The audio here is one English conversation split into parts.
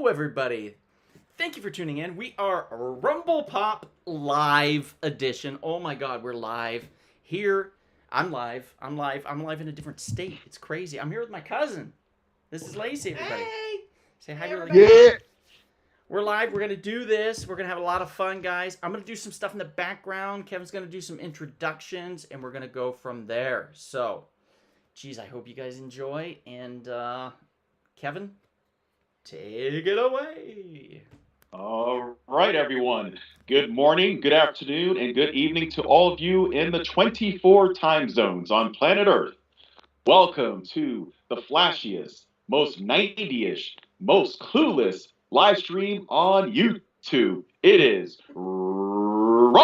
Hello, everybody. Thank you for tuning in. We are Rumble Pop Live Edition. Oh my God, we're live here. I'm live in a different state. It's crazy. I'm here with my cousin. This is Lacey, everybody. Hey! Say hi to everybody. Yeah! We're live. We're going to do this. We're going to have a lot of fun, guys. I'm going to do some stuff in the background. Kevin's going to do some introductions, and we're going to go from there. So, geez, I hope you guys enjoy. And, Kevin, take it away. All right, everyone. Good morning, good afternoon, and good evening to all of you in the 24 time zones on planet Earth. Welcome to the flashiest, most 90-ish, most clueless live stream on YouTube. It is Rumble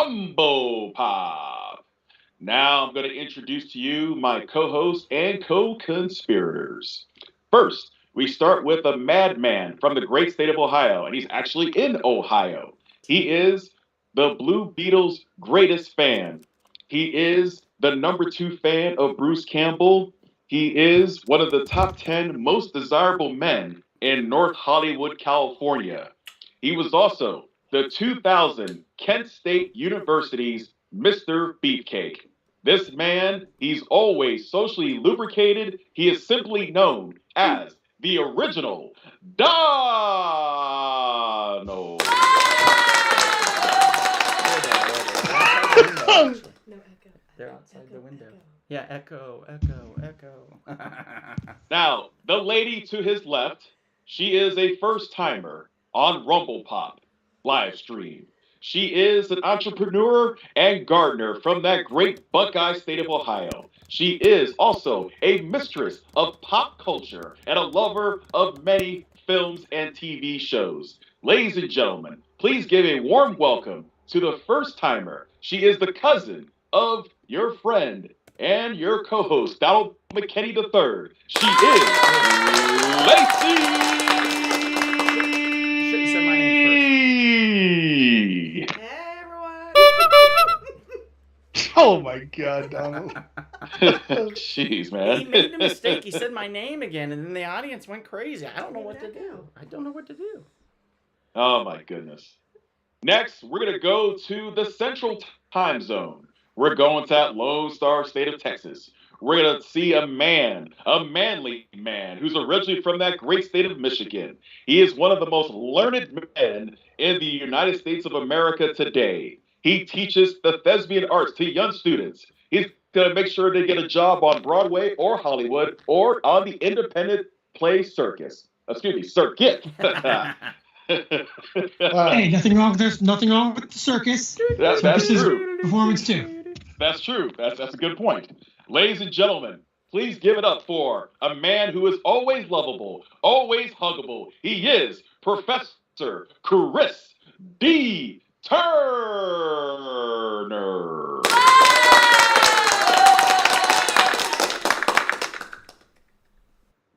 Pop. Now I'm going to introduce to you my co-hosts and co-conspirators. First, we start with a madman from the great state of Ohio, and he's actually in Ohio. He is the Blue Beatles' greatest fan. He is the #2 fan of Bruce Campbell. He is one of the top 10 most desirable men in North Hollywood, California. He was also the 2000 Kent State University's Mr. Beefcake. This man, he's always socially lubricated. He is simply known as the original Donald. No echo. They're outside the window. Echo. Yeah, echo. Now, the lady to his left, she is a first-timer on Rumble Pop live stream. She is an entrepreneur and gardener from that great Buckeye state of Ohio. She is also a mistress of pop culture and a lover of many films and TV shows. Ladies and gentlemen, please give a warm welcome to the first-timer. She is the cousin of your friend and your co-host, Donald McKinney III. She is Lacey! Shouldn't say my name Hey, everyone! Oh my God, Donald. Jeez, He man. made a mistake. He said my name again, and then the audience went crazy. I don't know what to do. Oh my goodness. Next, we're going to go to the Central Time Zone. We're going to that Lone Star state of Texas. We're going to see a manly man, who's originally from that great state of Michigan. He is one of the most learned men in the United States of America today. He teaches the thespian arts to young students. He's going to make sure they get a job on Broadway or Hollywood or on the independent play circuit. Hey, nothing wrong. There's nothing wrong with the circus. That's true. Performance too. That's true. That's a good point. Ladies and gentlemen, please give it up for a man who is always lovable, always huggable. He is Professor Chris D. Turner.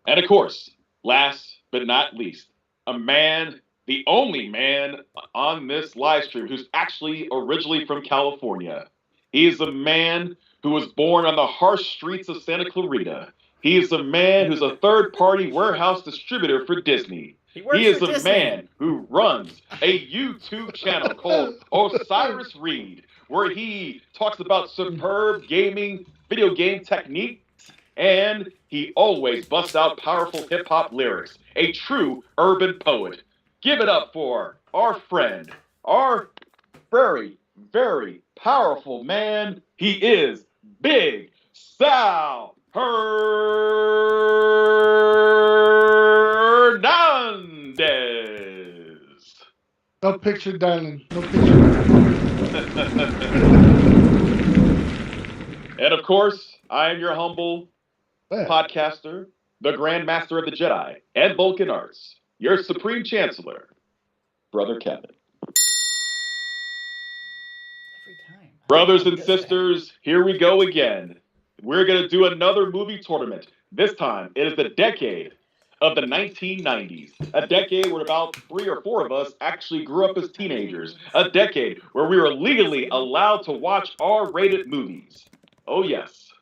And of course, last but not least, a man, the only man on this live stream who's actually originally from California. He is a man who was born on the harsh streets of Santa Clarita. He is a man who's a third-party warehouse distributor for Disney. He is a man who runs a YouTube channel called Osiris Reed, where he talks about superb gaming, video game techniques, and he always busts out powerful hip-hop lyrics. A true urban poet. Give it up for our friend, our very, very powerful man. He is Big Sal Hernandez. No picture, darling. No picture. And of course, I am your humble podcaster, the Grand Master of the Jedi and Vulcan Arts, your Supreme Chancellor, Brother Kevin. Every time. Brothers and sisters, here we go again. We're going to do another movie tournament. This time, it is the decade of the 1990s. A decade where about 3 or 4 of us actually grew up as teenagers. A decade where we were legally allowed to watch R-rated movies. Oh, yes.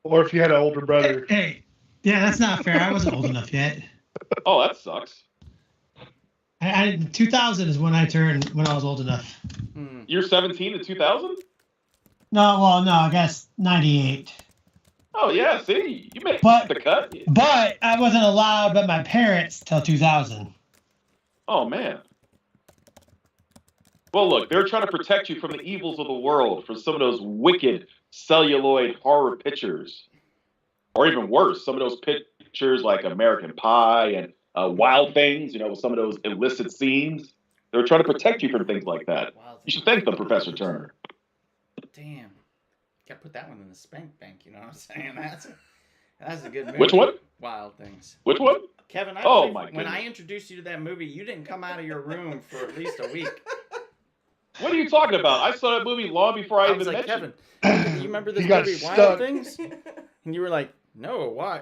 Or if you had an older brother. Hey, yeah, that's not fair. I wasn't old enough yet. Oh, that sucks. 2000 is when I was old enough. You're 17 in 2000? No, I guess 98. Oh yeah, see, you made But the cut. but I wasn't allowed by my parents till 2000. Oh man. Well, look, they're trying to protect you from the evils of the world, from some of those wicked celluloid horror pictures, or even worse, some of those pictures like American Pie and Wild Things. You know, with some of those illicit scenes. They're trying to protect you from things like that. You should thank them, Professor Turner. Damn. Gotta put that one in the spank bank, you know what I'm saying? That's a good movie. Which one? Wild Things. Which one? Kevin, when I introduced you to that movie, you didn't come out of your room for at least a week. What are you talking about? I saw that movie long before I was even like, met you. Kevin, you remember this movie, Wild Things? And you were like, no, why?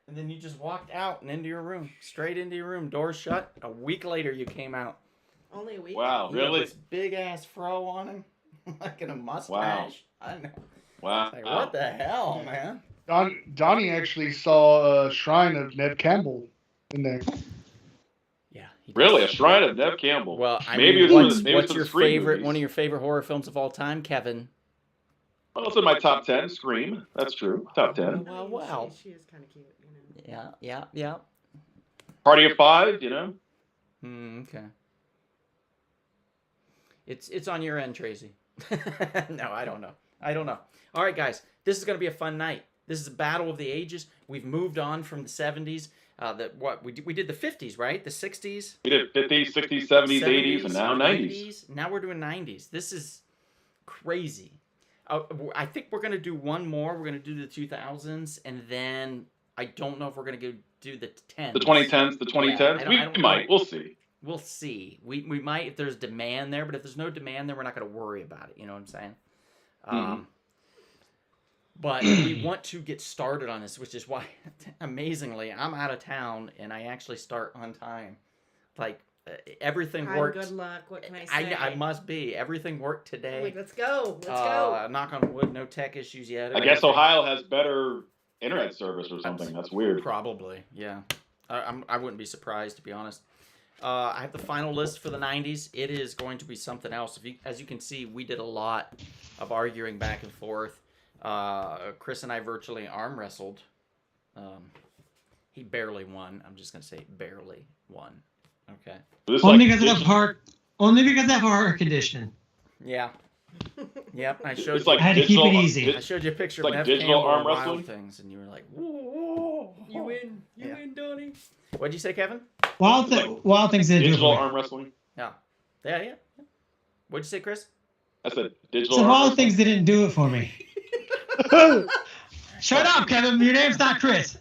And then you just walked out and into your room, straight into your room, door shut. A week later, you came out. Only a week? Wow, You really? had this big-ass fro on him, like in a mustache. Wow. I know. Wow. Like, what the hell, man? Johnny actually saw a shrine of Ned Campbell in there. Yeah. Really? A shrine of Nev Campbell? Well, I maybe mean, it was what's, for the, maybe it was what's for your the Scream favorite, movies. one of your favorite horror films of all time, Kevin? Well, it's in my top 10. Scream. That's true. Top 10. Well. She is kind of cute, you know. Yeah. Party of Five, you know? Okay. It's on your end, Tracy. No, I don't know. All right, guys. This is going to be a fun night. This is a battle of the ages. We've moved on from the 70s. We did the 50s, right? The 60s. We did 50s, 60s, 70s, 80s, and now 90s. Now we're doing 90s. This is crazy. I think we're going to do one more. We're going to do the 2000s, and then I don't know if we're going to go do the 10s. The 2010s, the 2010s? Yeah, we might. We'll see. We'll see. We might if there's demand there, but if there's no demand there, we're not going to worry about it. You know what I'm saying? But we want to get started on this, which is why, amazingly, I'm out of town and I actually start on time. Like everything worked. Good luck. What can I say? I must be. Everything worked today. Like, let's go. Let's go. Knock on wood. No tech issues yet. I guess Ohio has better internet service or something. That's weird. Probably, yeah. I wouldn't be surprised, to be honest. I have the final list for the 90s. It is going to be something else. As you can see, we did a lot of arguing back and forth. Chris and I virtually arm wrestled. He barely won. I'm just going to say barely won. Okay. Only because I have heart condition. Yeah. Yep. I showed It's you. like I had to keep it digital- easy. I showed you a picture It's of like Nev digital Campbell arm and Wild wrestling? Things, and you were like, "Whoa!" You win. You win, Donnie. What'd you say, Kevin? Wild Things didn't do it Digital for me. arm wrestling? Yeah. What'd you say, Chris? I said digital So arm Wild wrestling. Things didn't do it for me. Shut up, Kevin. Your name's not Chris.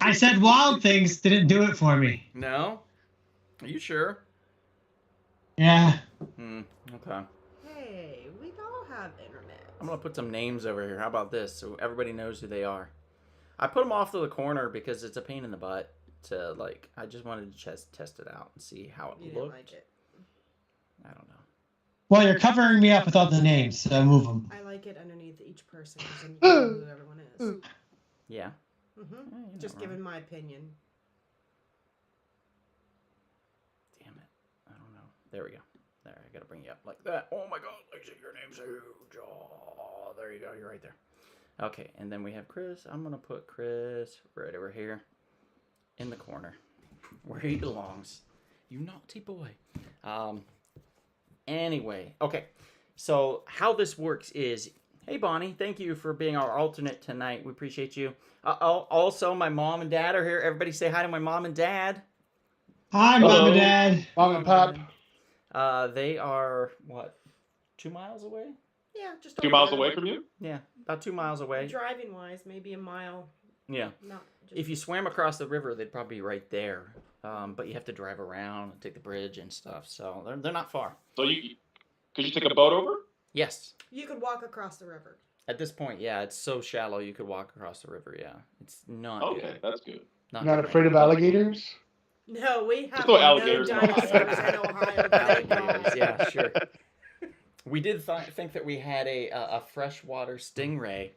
I said Wild Things didn't do it for me. No. Are you sure? Yeah. Okay. Hey, we all have internet. I'm gonna put some names over here. How about this? So everybody knows who they are. I put them off to the corner because it's a pain in the butt to like. I just wanted to test it out and see how it You didn't looked. like it. I don't know. Well, you're covering me up with all the names, so move them. I like it underneath each person, so you know who everyone is. Yeah. Mm-hmm. Just giving my opinion. Damn it. I don't know. There we go. There, I gotta bring you up like that. Oh my God, Lacey, your name's huge. Oh, there you go. You're right there. Okay, and then we have Chris. I'm gonna put Chris right over here in the corner where he belongs. You naughty boy. Anyway, okay. So how this works is, hey Bonnie, thank you for being our alternate tonight. We appreciate you. Also, my mom and dad are here. Everybody say hi to my mom and dad. Hi, Mom and Dad. Mom and Pop. They are, what, 2 miles away? Yeah, just 2 miles away from you? Yeah, about 2 miles away. Driving wise, maybe a mile. Yeah. Not just... If you swam across the river, they'd probably be right there. But you have to drive around and take the bridge and stuff. So they're not far. So could you take a boat over? Yes. You could walk across the river. At this point, yeah, it's so shallow you could walk across the river. Yeah, it's not Okay, good. that's good. Not Not good. afraid of alligators? No, we have no no alligators in dinosaurs Ohio. in Ohio. Thank Alligators, God. yeah, sure. We did think that we had a freshwater stingray.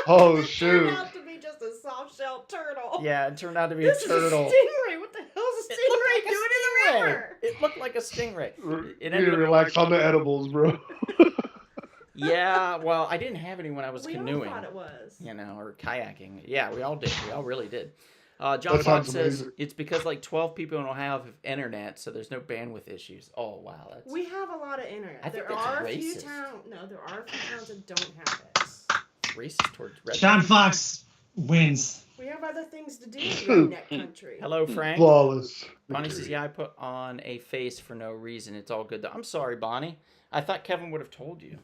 Oh, It shoot. turned out to be just a soft-shelled turtle. Yeah, it turned out to be This a turtle. is a stingray. What the hell is a It stingray looked like a doing in the river? It looked like a stingray. You It need ended to up, relax on the edibles, bro. yeah, well, I didn't have any when I was We all canoeing. thought it was. You know, or kayaking. Yeah, we all did. We all really did. John That Fox sounds says amazing. it's because like 12 people in Ohio have internet, so there's no bandwidth issues. Oh wow, that's We have a lot of internet. I think There that's are a few racist. towns. No, there are a few towns that don't have it. racist towards rednecks. John Fox wins. We have other things to do in redneck country. Hello, Frank. Flawless. Bonnie says, "Yeah, I put on a face for no reason. It's all good though." I'm sorry, Bonnie. I thought Kevin would have told you,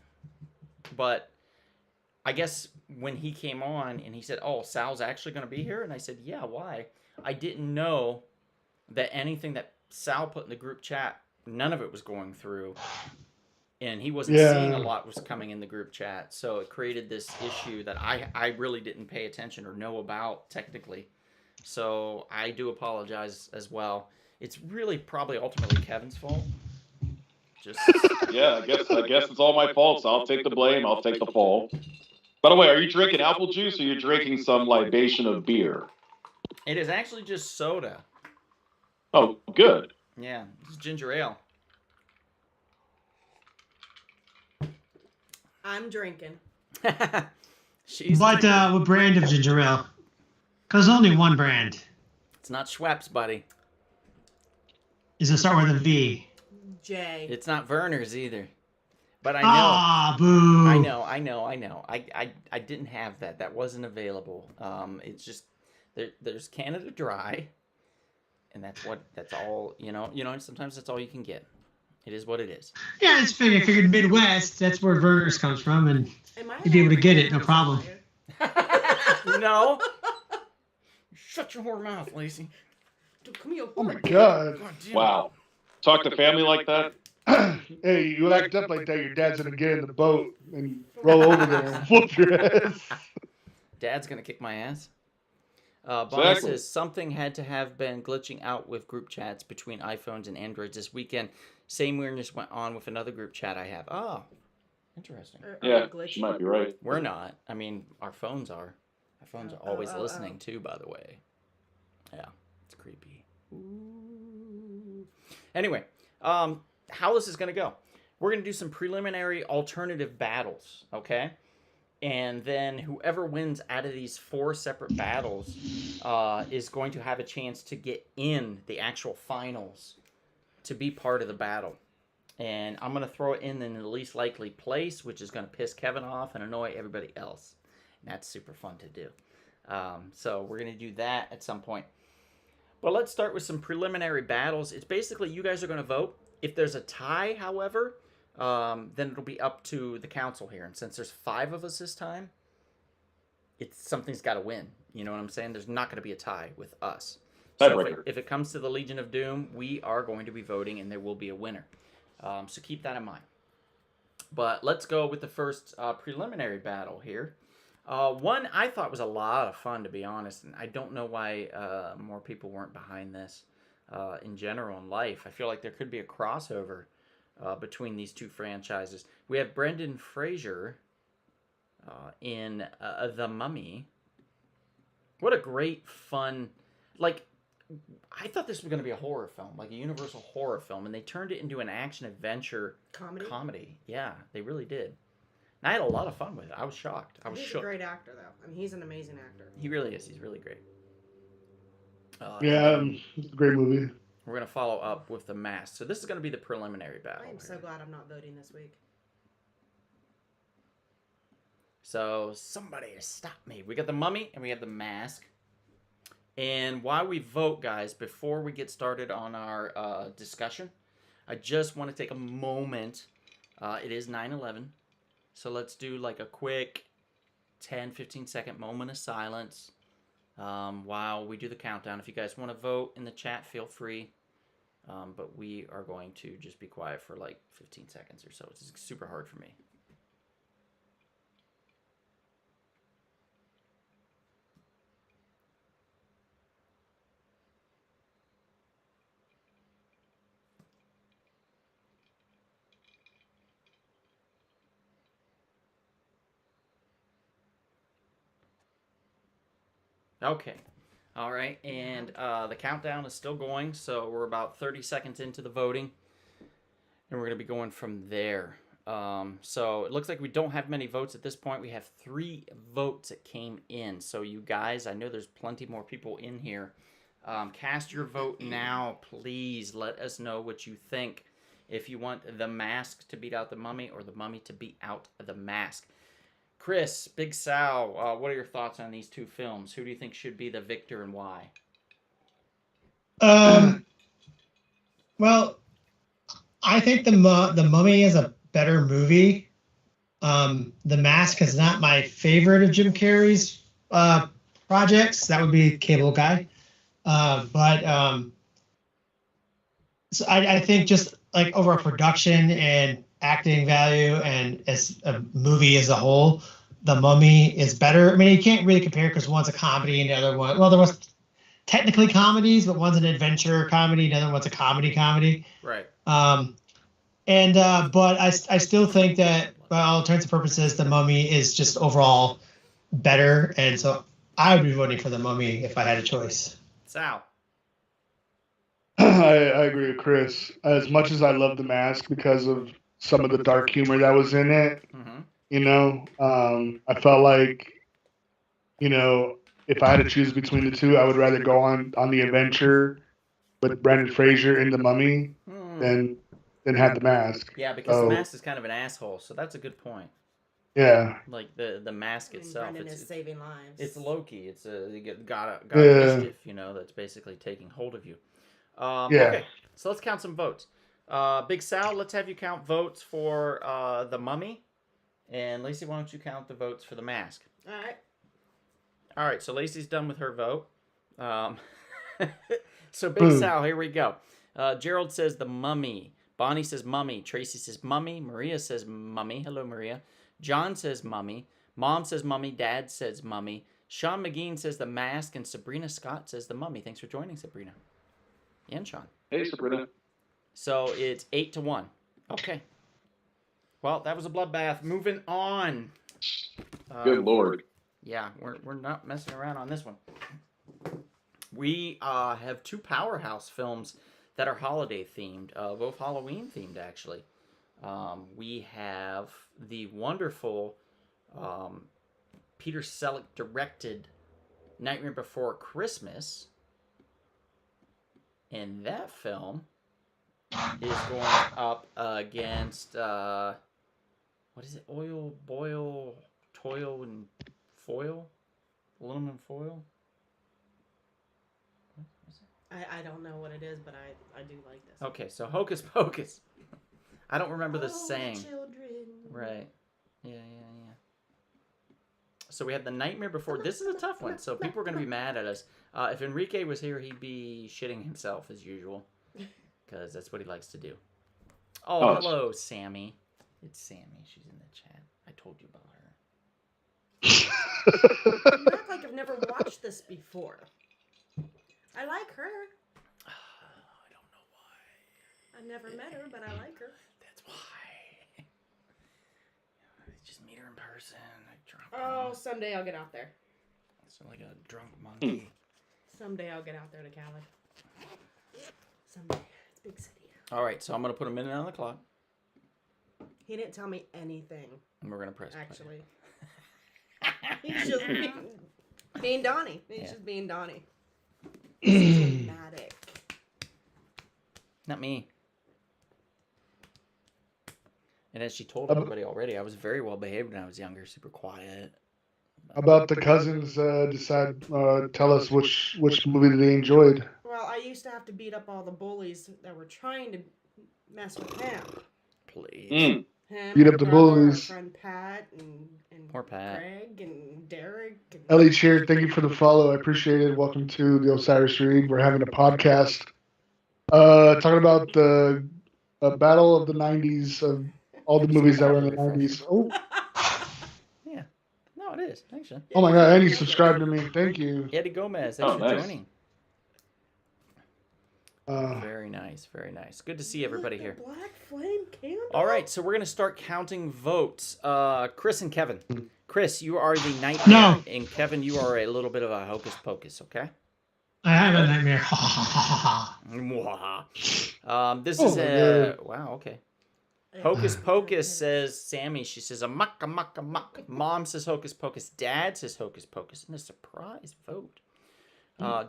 but I guess when he came on and he said, "Oh, Sal's actually going to be here," and I said, "Yeah, why?" I didn't know that anything that Sal put in the group chat, none of it was going through, and he wasn't seeing a lot was coming in the group chat, so it created this issue that I really didn't pay attention or know about technically. So I do apologize as well. It's really probably ultimately Kevin's fault. Just Yeah, I guess it's all my fault. So I'll take the blame. I'll take the fall. By the way, are you drinking apple juice or are you drinking some libation of beer? it is actually just soda. Oh, good. Yeah, it's ginger ale. I'm drinking. She's What brand of ginger ale? Because only one brand. It's not Schweppes, buddy. Is it start with a V? Jay. It's not Werner's either. But I know. Ah, boo. I know. I didn't have that. That wasn't available. It's just there's Canada Dry, and that's all. You know. Sometimes that's all you can get. It is what it is. Yeah, it's figured. I figured Midwest. That's where Verner's comes from, and Am I you'd be able to allowed get to it, no say problem. that? No. Shut your whore mouth, Lacey. Dude, come here. Oh my god. God damn. Wow. Talk to family like that? Hey, you act up like that, your dad's gonna get in the boat and roll over there and whoop your ass. Dad's gonna kick my ass. Bonnie Exactly. says something had to have been glitching out with group chats between iPhones and Androids this weekend. Same weirdness went on with another group chat I have. Oh, interesting. Yeah, she might be right. We're not. I mean, our phones are. Our phones are always oh. listening too, by the way. Yeah, it's creepy. Ooh. Anyway, how this is going to go. We're going to do some preliminary alternative battles, okay? And then whoever wins out of these 4 separate battles is going to have a chance to get in the actual finals to be part of the battle. And I'm going to throw it in the least likely place, which is going to piss Kevin off and annoy everybody else. And that's super fun to do. So we're going to do that at some point. But let's start with some preliminary battles. It's basically you guys are going to vote. If there's a tie, however, then it'll be up to the council here. And since there's 5 of us this time, something's got to win. You know what I'm saying? There's not going to be a tie with us. So if it comes to the Legion of Doom, we are going to be voting, and there will be a winner. So keep that in mind. But let's go with the first preliminary battle here. One I thought was a lot of fun, to be honest, and I don't know why more people weren't behind this in general in life. I feel like there could be a crossover between these 2 franchises. We have Brendan Fraser in The Mummy. What a great, fun... Like, I thought this was going to be a horror film, like a Universal horror film, and they turned it into an action-adventure comedy. Yeah, they really did. And I had a lot of fun with it. I was shocked. I was He's shook. a great actor, though. I mean, he's an amazing actor. He really is. He's really great. Yeah, it's a great movie. We're going to follow up with The Mask. So this is going to be the preliminary battle. I am so glad I'm not voting this week. So somebody stop me. We got The Mummy and we have The Mask. And while we vote, guys, before we get started on our discussion, I just want to take a moment. It is 9/11. So let's do like a quick 10, 15-second moment of silence while we do the countdown. If you guys want to vote in the chat, feel free. But we are going to just be quiet for like 15 seconds or so. It's super hard for me. Okay. All right. And the countdown is still going, so we're about 30 seconds into the voting, and we're going to be going from there. So it looks like we don't have many votes at this point. We have 3 votes that came in. So you guys, I know there's plenty more people in here. Cast your vote now, please. Let us know what you think. If you want The Mask to beat out The Mummy or The Mummy to beat out The Mask. Chris, Big Sal, what are your thoughts on these 2 films? Who do you think should be the victor and why? Well, I think the Mummy is a better movie. The Mask is not my favorite of Jim Carrey's projects. That would be Cable Guy. So I think just like overall production and acting value and as a movie as a whole, The Mummy is better. I mean, you can't really compare because one's a comedy and the other one, well, there was technically comedies, but one's an adventure comedy, and the other one's a comedy. Right. But I still think that, for all intents and purposes, The Mummy is just overall better, and so I would be voting for The Mummy if I had a choice. Sal. I agree with Chris. As much as I love The Mask because of some of the dark humor that was in it, I felt like, if I had to choose between the 2, I would rather go on the adventure with Brendan Fraser in The Mummy than have The Mask. Yeah, because The Mask is kind of an asshole, so that's a good point. Yeah. Like the mask itself, Brendan is saving lives. It's Loki. It's got mischief, that's basically taking hold of you. Okay, so let's count some votes. Big Sal, let's have you count votes for The Mummy. And Lacey, why don't you count the votes for The Mask? All right, so Lacey's done with her vote. So Big Sal, here we go. Gerald says The Mummy. Bonnie says Mummy. Tracy says Mummy. Maria says Mummy. Hello, Maria. John says Mummy. Mom says Mummy. Dad says Mummy. Sean McGean says The Mask. And Sabrina Scott says The Mummy. Thanks for joining, Sabrina. And Sean. Hey, Sabrina. So it's 8-1. Okay. Well, that was a bloodbath. Moving on. Good Lord. Yeah, we're not messing around on this one. We have 2 powerhouse films that are holiday themed, both Halloween themed actually. We have the wonderful Peter Selleck directed Nightmare Before Christmas. And that film is going up against, what is it? Oil, boil, toil, and foil? Aluminum foil? What is it? I don't know what it is, but I do like this. Okay, so Hocus Pocus. I don't remember the saying. Children. Right. Yeah. So we have the Nightmare Before. This is a tough one, so people are going to be mad at us. If Enrique was here, he'd be shitting himself as usual, because that's what he likes to do. Oh, hello, Sammy. It's Sammy. She's in the chat. I told you about her. You act like I've never watched this before. I like her. I don't know why. I never met her, but I like her. That's why. Just meet her in person. Oh, someday I'll get out there. So like a drunk monkey. Someday I'll get out there to Cali. Someday. It's a big city. All right, so I'm going to put a minute on the clock. He didn't tell me anything. And we're going to press play. Actually. He's just being Donnie. He's just being Donnie. Dramatic. Not me. And as she told everybody already, I was very well behaved when I was younger, super quiet. About the cousins, tell us which movie they enjoyed. Well, I used to have to beat up all the bullies that were trying to mess with him. Please. Him, Beat my up the brother, our bullies. friend Pat and Poor Pat. Greg and Derek. And Ellie Cheer, thank you for the follow. I appreciate it. Welcome to the Osiris Read. We're having a podcast talking about the battle of the 90s, of all the movies that were in the 90s. Oh. Yeah. No, it is, actually. Oh my God, and you subscribed to me. Thank you. Eddie Gomez, thanks for nice. joining. Very nice, very nice. Good to see everybody here. Black flame candle. All right, so we're going to start counting votes. Chris and Kevin, Chris, you are the nightmare, No. and Kevin, you are a little bit of a hocus pocus. Okay. I have a nightmare. Ha ha ha ha ha. This Oh is my a God. wow. Okay. Hocus Pocus says Sammy. She says a muck, a muck, a muck. Mom says Hocus Pocus. Dad says Hocus Pocus. And a surprise vote.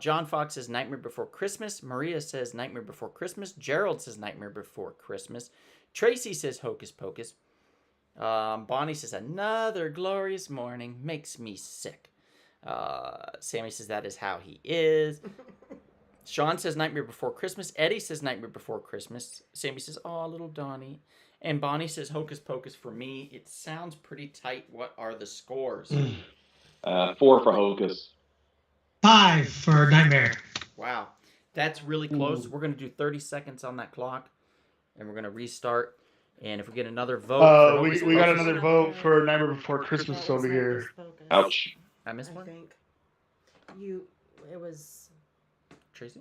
John Fox says Nightmare Before Christmas. Maria says Nightmare Before Christmas. Gerald says Nightmare Before Christmas. Tracy says Hocus Pocus. Bonnie says Another Glorious Morning makes me sick. Sammy says that is how he is. Sean says Nightmare Before Christmas. Eddie says Nightmare Before Christmas. Sammy says, oh, little Donnie. And Bonnie says Hocus Pocus for me. It sounds pretty tight. What are the scores? 4 for Hocus. 5 for nightmare. Wow. That's really close. We're going to do 30 seconds on that clock. And we're going to restart. And if we get another vote for Hocus We got Pocus- another vote for Nightmare Before Christmas over here. Ouch. I missed I one? think it was. Tracy?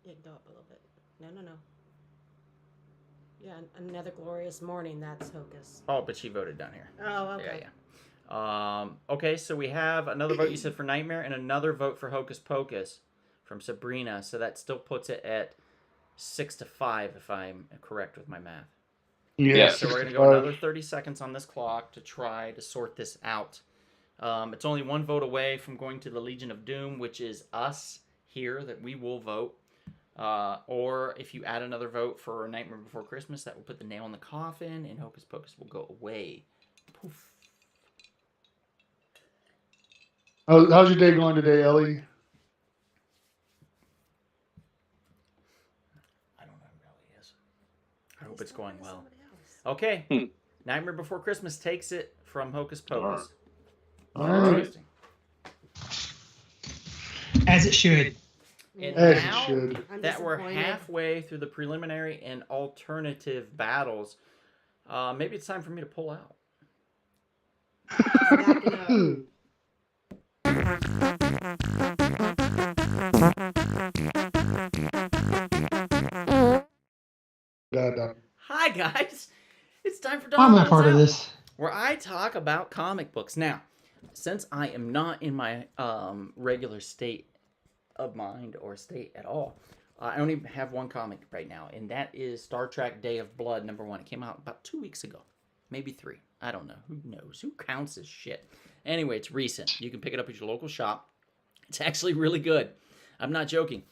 Yeah, go up a little bit. No. Yeah, Another Glorious Morning. That's Hocus. Oh, but she voted down here. Oh, okay. Yeah. Okay, so we have another vote you said for Nightmare and another vote for Hocus Pocus from Sabrina. So that still puts it at 6-5 if I'm correct with my math. Yeah, So we're going to go another 30 seconds on this clock to try to sort this out. It's only one vote away from going to the Legion of Doom, which is us here that we will vote. Or if you add another vote for Nightmare Before Christmas, that will put the nail in the coffin and Hocus Pocus will go away. Poof. How's your day going today, Ellie? I don't know who Ellie is. I hope it's going well. Okay. Nightmare Before Christmas takes it from Hocus Pocus. All right. Interesting. As it should. And As it now should. I'm that we're disappointed. halfway through the preliminary and alternative battles, maybe it's time for me to pull out. Backing up. God. Hi guys, it's time for I'm Don not part of Out, this. where I talk about comic books. Now, since I am not in my regular state of mind or state at all, I only have one comic right now, and that is Star Trek Day of Blood #1. It came out about 2 weeks ago, maybe 3. I don't know. Who knows? Who counts this shit? Anyway, it's recent. You can pick it up at your local shop. It's actually really good. I'm not joking.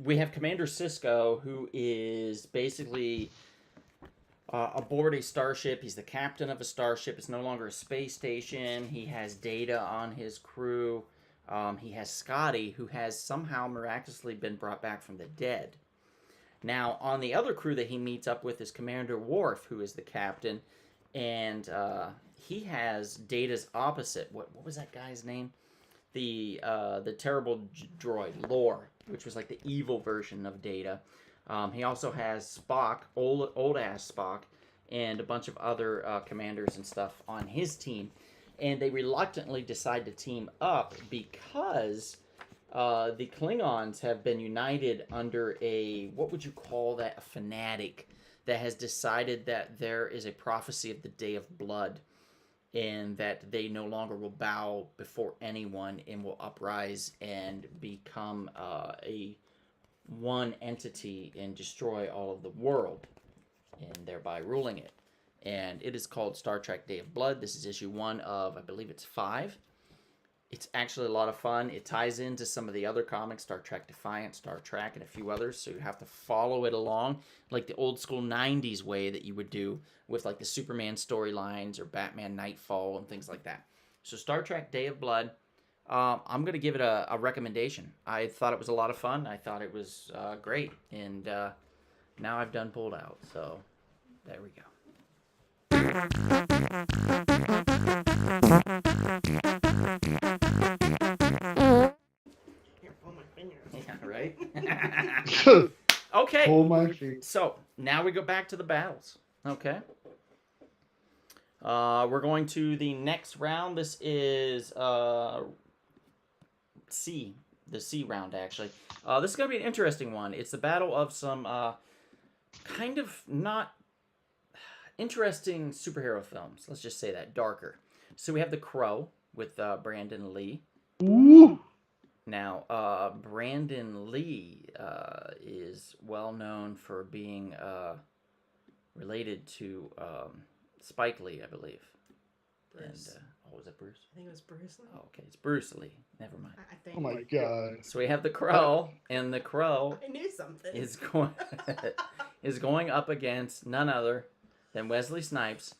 We have Commander Sisko, who is basically aboard a starship. He's the captain of a starship. It's no longer a space station. He has Data on his crew. He has Scotty, who has somehow miraculously been brought back from the dead. Now, on the other crew that he meets up with is Commander Worf, who is the captain, and he has Data's opposite. What was that guy's name? The terrible droid, Lore, which was like the evil version of Data. He also has Spock, old ass Spock, and a bunch of other commanders and stuff on his team. And they reluctantly decide to team up because the Klingons have been united under a, what would you call that, a fanatic that has decided that there is a prophecy of the Day of Blood and that they no longer will bow before anyone and will uprise and become a one entity and destroy all of the world and thereby ruling it. And it is called Star Trek Day of Blood. This is issue 1 of, I believe it's 5. It's actually a lot of fun. It ties into some of the other comics, Star Trek Defiant, Star Trek, and a few others. So you have to follow it along like the old school 90s way that you would do with like the Superman storylines or Batman Nightfall and things like that. So Star Trek Day of Blood, I'm going to give it a recommendation. I thought it was a lot of fun. I thought it was great. And now I've done pulled out. So there we go. Here, pull my finger. Yeah, right? Okay. Pull my feet. So now we go back to the battles. Okay. We're going to the next round. This is C. The C round, actually. This is going to be an interesting one. It's the battle of some kind of not... interesting superhero films. Let's just say that. Darker. So we have The Crow with Brandon Lee. Ooh. Now, Brandon Lee is well known for being related to Spike Lee, I believe. Bruce. And was it Bruce? I think it was Bruce Lee. Oh, okay, it's Bruce Lee. Never mind. I think. Oh my god. So we have The Crow, and The Crow I knew something. is going is going up against none other than Wesley Snipes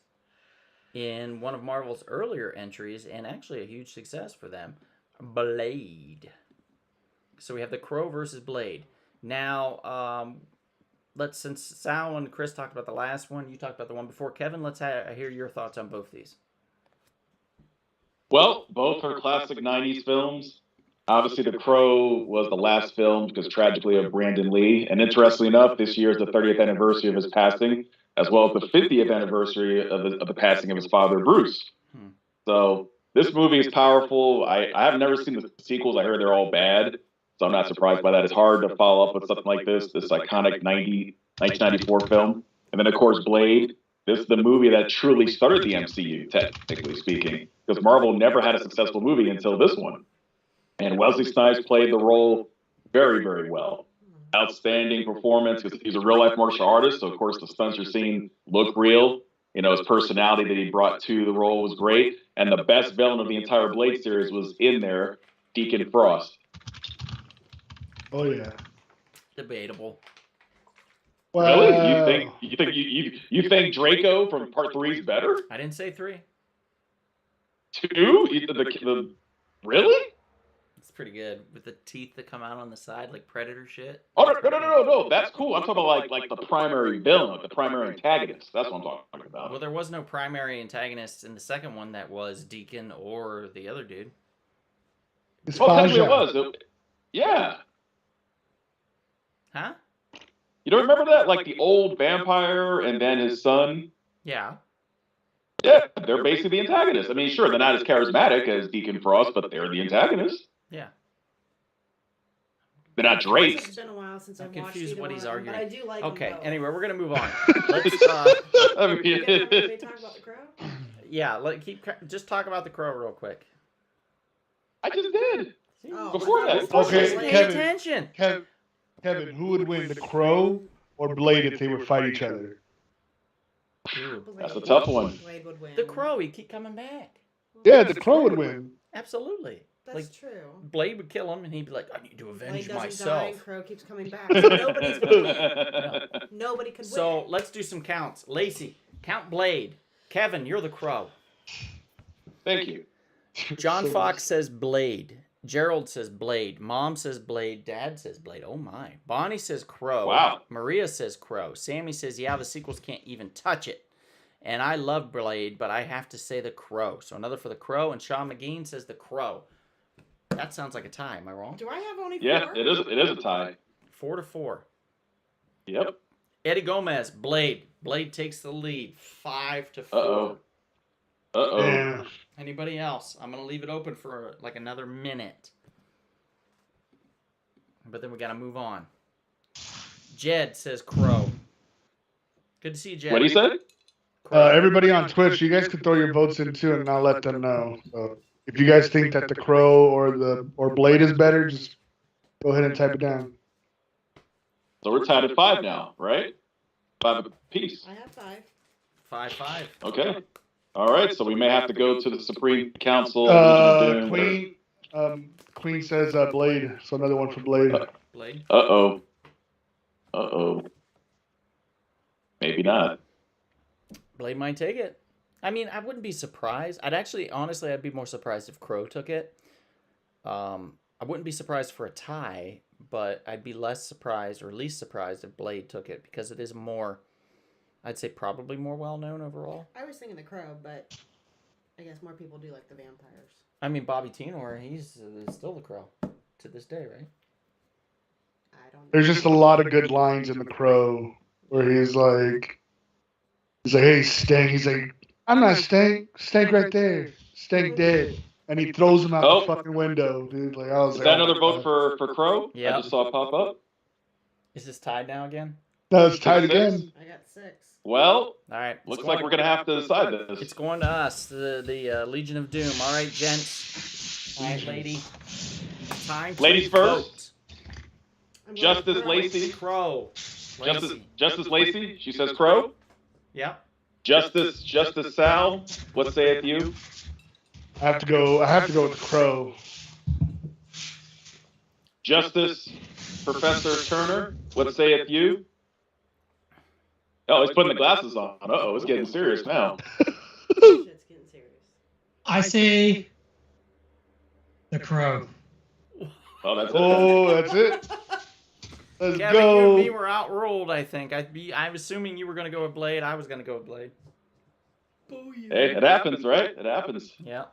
in one of Marvel's earlier entries, and actually a huge success for them, Blade. So we have The Crow versus Blade. Now, since Sal and Chris talked about the last one, you talked about the one before. Kevin, let's hear your thoughts on both these. Well, both are classic 90s films. Obviously, The Crow was the last film because tragically of Brandon Lee. And interestingly enough, this year is the 30th anniversary of his passing, as well as the 50th anniversary of the passing of his father, Bruce. So this movie is powerful. I have never seen the sequels. I heard they're all bad. So I'm not surprised by that. It's hard to follow up with something like this iconic 1994 film. And then, of course, Blade. This is the movie that truly started the MCU, technically speaking, because Marvel never had a successful movie until this one. And Wesley Snipes played the role very, very well. Outstanding performance. He's a real-life martial artist, so of course the stunts you're seeing look real. You know, his personality that he brought to the role was great. And the best villain of the entire Blade series was in there, Deacon Frost. Oh yeah. Debatable. Wow. Really? You think Draco from Part 3 is better? I didn't say 3. 2? Really? It's pretty good with the teeth that come out on the side like Predator shit. Oh no! That's cool. I'm talking about like the primary villain, like the primary antagonist. That's what I'm talking about. Well, there was no primary antagonist in the second one that was Deacon or the other dude. It's Technically Faja. it was. Yeah. Huh? You don't remember that? Like the old vampire and then his son? Yeah. Yeah, they're basically the antagonists. I mean, sure, they're not as charismatic as Deacon Frost, but they're the antagonists. Yeah. They're not Drakes. It's been a while since I'm I've watched confused either what he's one, arguing. but I do like Okay, them both. anyway, we're going to move on. Let's, I You mean, guys want me to talk about The Crow? yeah, just talk about The Crow real quick. I just did. Oh, Before I that. thought Okay, it was Pay Kevin. attention. Kevin, who would win, the Crow or Blade if they would fight each other? Ooh. Blade. That's a tough one. Blade would win. The Crow, he keep coming back. Yeah, the Crow would win. Absolutely. That's like, true. Blade would kill him, and he'd be like, I need to avenge Blade doesn't die, myself. and Crow keeps coming back. So nobody's gonna win. Nobody could So win. let's do some counts. Lacey, count Blade. Kevin, you're the Crow. Thank you. John So- Fox says Blade. Gerald says Blade. Mom says Blade. Dad says Blade. Oh my. Bonnie says Crow. Wow. Maria says Crow. Sammy says, yeah, the sequels can't even touch it. And I love Blade, but I have to say the Crow. So another for the Crow. And Sean McGean says the Crow. That sounds like a tie. Am I wrong? Do I have only 4? Yeah, it is a tie. 4-4. Yep. Eddie Gomez, Blade. Blade takes the lead. 5-4. Uh-oh. Uh-oh. Yeah. Anybody else? I'm going to leave it open for like another minute. But then we got to move on. Jed says Crow. Good to see you, Jed. What do you say? Everybody on Twitch, you guys can throw your votes in too, and I'll let them know. So if you guys think that the Crow or Blade is better, just go ahead and type it down. So we're tied at 5 now, right? 5 apiece. I have 5. 5-5. Okay. All right, so we may have to go to the Supreme Council. of Doom. Queen says Blade, so another one for Blade. Blade. Uh-oh. Uh-oh. Maybe not. Blade might take it. I mean, I wouldn't be surprised. I'd be more surprised if Crow took it. I wouldn't be surprised for a tie, but I'd be less surprised or least surprised if Blade took it because it is more, I'd say probably more well-known overall. I was thinking The Crow, but I guess more people do like the vampires. I mean, Bobby Tenor, he's still the Crow to this day, right? I don't know. There's just a lot of good lines in The Crow where he's like, hey, Stank. He's like, I'm not Stank. Stank right there. Stank dead. And he throws him out the fucking window, dude. Like, I was Is like, that oh another my vote God. for Crow? Yeah. I just saw it pop up. Is this tied now again? No, it's tied 6? again. I got 6. Well, All right. looks like we're gonna have to decide this. It's going to us, the Legion of Doom. All right, gents. All right, lady. Time to Ladies vote. first. Justice Lacey. Crow. Justice Lacey. She says Crow. Yep. Justice Sal. What saith you? I have to go with the Crow. Justice Professor Turner. What saith you? Oh, he's putting the glasses on. Uh-oh, it's getting serious now. Shit's getting serious. I say the Crow. Oh, that's it. Oh, that's it. Let's Kevin, you and me go. were outruled, I think. I'm assuming you were going to go with Blade. I was going to go with Blade. Hey, it happens, right? It happens. Yeah.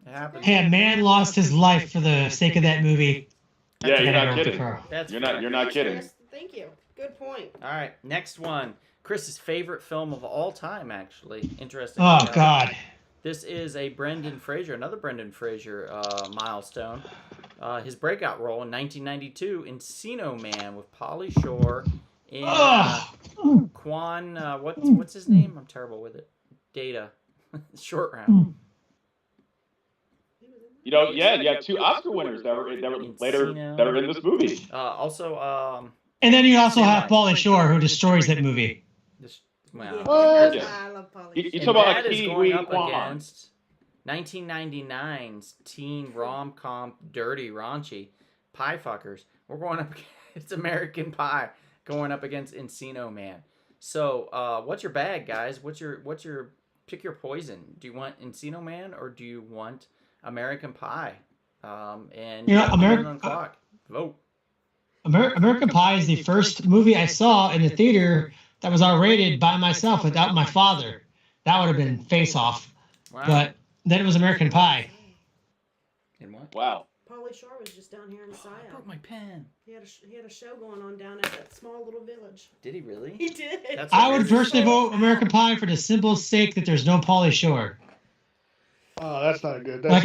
It happens. Hey, a man lost his life for the sake of that movie. Yeah, you're And I not wrote The kidding. Crow. That's You're fair. not kidding. Chris, thank you. Good point. All right, next one. Chris's favorite film of all time, actually. Interesting. Oh God. This is a another Brendan Fraser milestone. His breakout role in 1992 Encino Man with Pauly Shore and Quan. What's his name? I'm terrible with it. Data. Short round. You know, yeah, you have 2 Oscar winners that were in this movie. Also, And then you also have Pauly Shore, who destroys that movie. well, What? Yeah. I love Polly. You and talk about that like is Ki going Wee up Kwan. against 1999's teen rom-com Dirty Raunchy Pie Fuckers. We're going up. It's American Pie going up against Encino Man. So, what's your bag, guys? What's your pick your poison? Do you want Encino Man or do you want American Pie? And on clock. Vote. American Pie is the first movie I saw in the theater that was R-rated by myself without my father. That would have been Face Off. Wow. But then it was American Pie. And what? Wow. Pauly Shore was just down here in I Saya. broke my pen. He had a show going on down at that small little village. Did he really? He did. That's I would amazing. personally vote American Pie for the simple sake that there's no Pauly Shore. Oh, that's not good. Like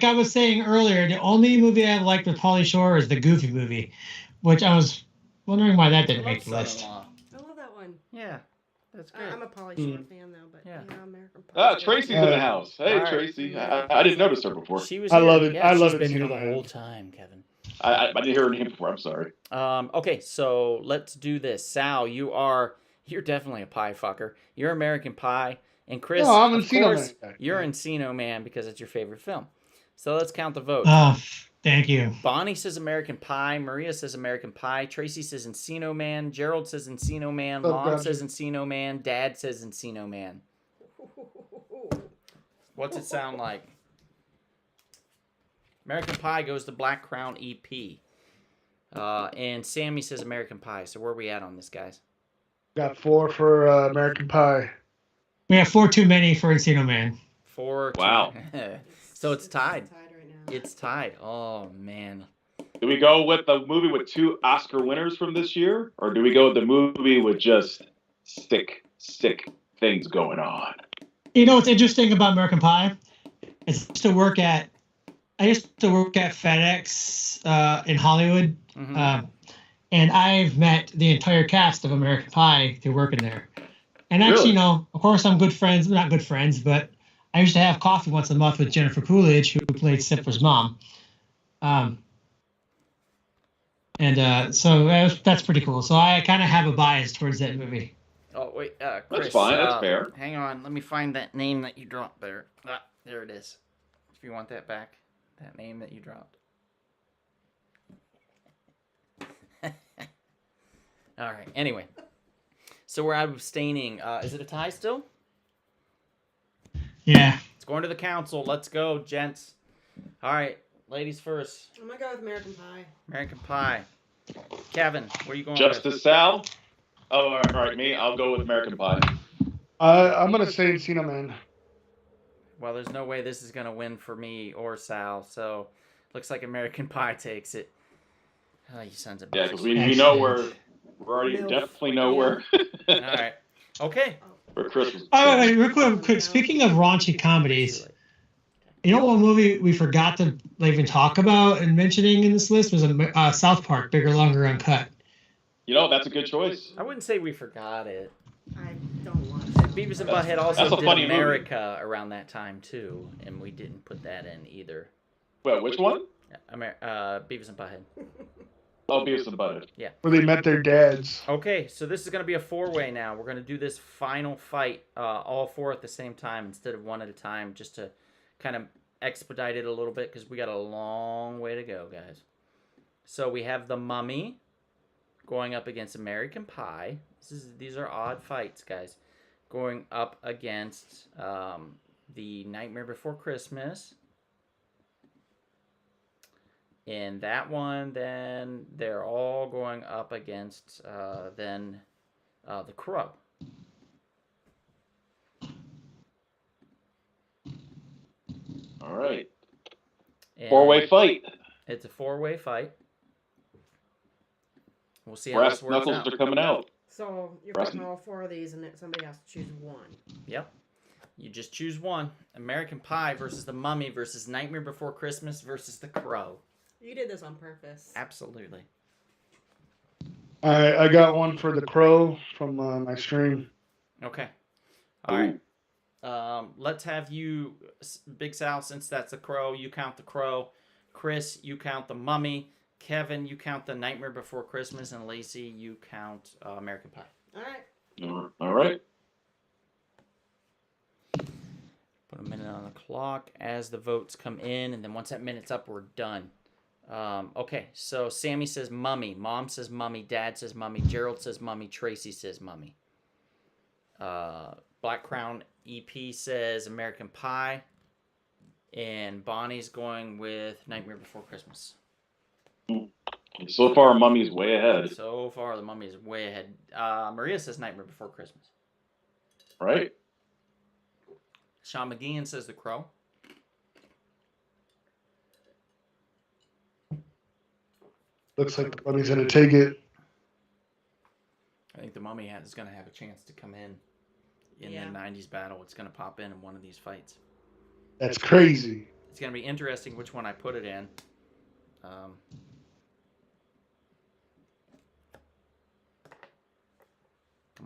I was saying earlier, the only movie I liked with Pauly Shore is the Goofy movie, which I was wondering why that didn't make the list. Son-in-law. I love that one. Yeah, that's great. I'm a Pauly Shore fan though, but Yeah. American Pie. Tracy's in the house. Hey, All right. Tracy. I didn't notice her before. She was. I here. love it. Yeah, I love she's it, been here Encino the Man. whole time, Kevin. I didn't hear her name before. I'm sorry. Okay, so let's do this. Sal, you're definitely a pie fucker. You're American Pie, and Chris, No, I'm of Encino course, Man. you're Encino Man because it's your favorite film. So let's count the votes. Oh, thank you. Bonnie says American Pie. Maria says American Pie. Tracy says Encino Man. Gerald says Encino Man. Oh, Mom gotcha. says Encino Man. Dad says Encino Man. What's it sound like? American Pie goes to Black Crown EP. And Sammy says American Pie. So where are we at on this, guys? Got 4 for American Pie. We have 4 too many for Encino Man. 4. Wow. So it's tied. Tied right now. It's tied. Oh, man. Do we go with the movie with 2 Oscar winners from this year, or do we go with the movie with just sick things going on? You know what's interesting about American Pie? I used to work at FedEx in Hollywood, Mhm. and I've met the entire cast of American Pie through working there. And actually, Really? you know, of course, I'm good friends. Not good friends, but I used to have coffee once a month with Jennifer Coolidge, who played Stifler's mom. So that's pretty cool. So I kind of have a bias towards that movie. Oh, wait. Chris, fine, that's fair. Hang on. Let me find that name that you dropped there. There it is. If you want that back. That name that you dropped. All right. Anyway. So we're abstaining. Is it a tie still? Yeah. It's going to the council. Let's go, gents. All right. Ladies first. I'm gonna go with American Pie. American Pie. Kevin, where are you going Justice Sal? Oh, all right, me. I'll go with American Pie. I'm gonna say Encino Man. Well, there's no way this is going to win for me or Sal, so looks like American Pie takes it. Oh, you sons of Yeah, bitches. because we know we're already definitely know where All right. Okay. where Chris was. Oh, wait, real quick. Speaking of raunchy comedies, you know what movie we forgot to even talk about and mentioning in this list was South Park, Bigger, Longer, Uncut. That's a good choice. I wouldn't say we forgot it. I don't want to. Beavis and Butthead also That's a did funny movie. America around that time too, and we didn't put that in either. Well, which one? Beavis and Butthead. Oh, Beavis and Butthead. Yeah. Where they met their dads. Okay, so this is going to be a 4-way now. We're going to do this final fight, all 4 at the same time instead of 1 at a time, just to kind of expedite it a little bit because we got a long way to go, guys. So we have the Mummy going up against American Pie. These are odd fights, guys. Going up against the Nightmare Before Christmas. In that one, then they're all going up against the Crow. All right. And 4-way fight. It's a 4-way fight. We'll see how Brass this works knuckles out. are coming out. So you're Russ- picking all 4 of these, and then somebody has to choose one. Yep. You just choose one. American Pie versus the Mummy versus Nightmare Before Christmas versus the Crow. You did this on purpose. Absolutely. I got one for the Crow from my stream. Okay. All right. Let's have you, Big Sal, since that's the Crow, you count the Crow. Chris, you count the Mummy. Kevin, you count the Nightmare Before Christmas. And Lacey, you count American Pie. All right. All right. Put a minute on the clock as the votes come in. And then once that minute's up, we're done. Okay, so Sammy says Mummy. Mom says Mummy. Dad says Mummy. Gerald says Mummy. Tracy says Mummy. Black Crown EP says American Pie. And Bonnie's going with Nightmare Before Christmas. So far, Mummy's way ahead. So far, the Mummy is way ahead. Maria says Nightmare Before Christmas. Right? Sean McGeehan says The Crow. Looks like the Mummy's gonna take it. I think the Mummy is going to have a chance to come in Yeah. the 90s battle. It's going to pop in one of these fights. That's crazy. It's going to be interesting which one I put it in. Come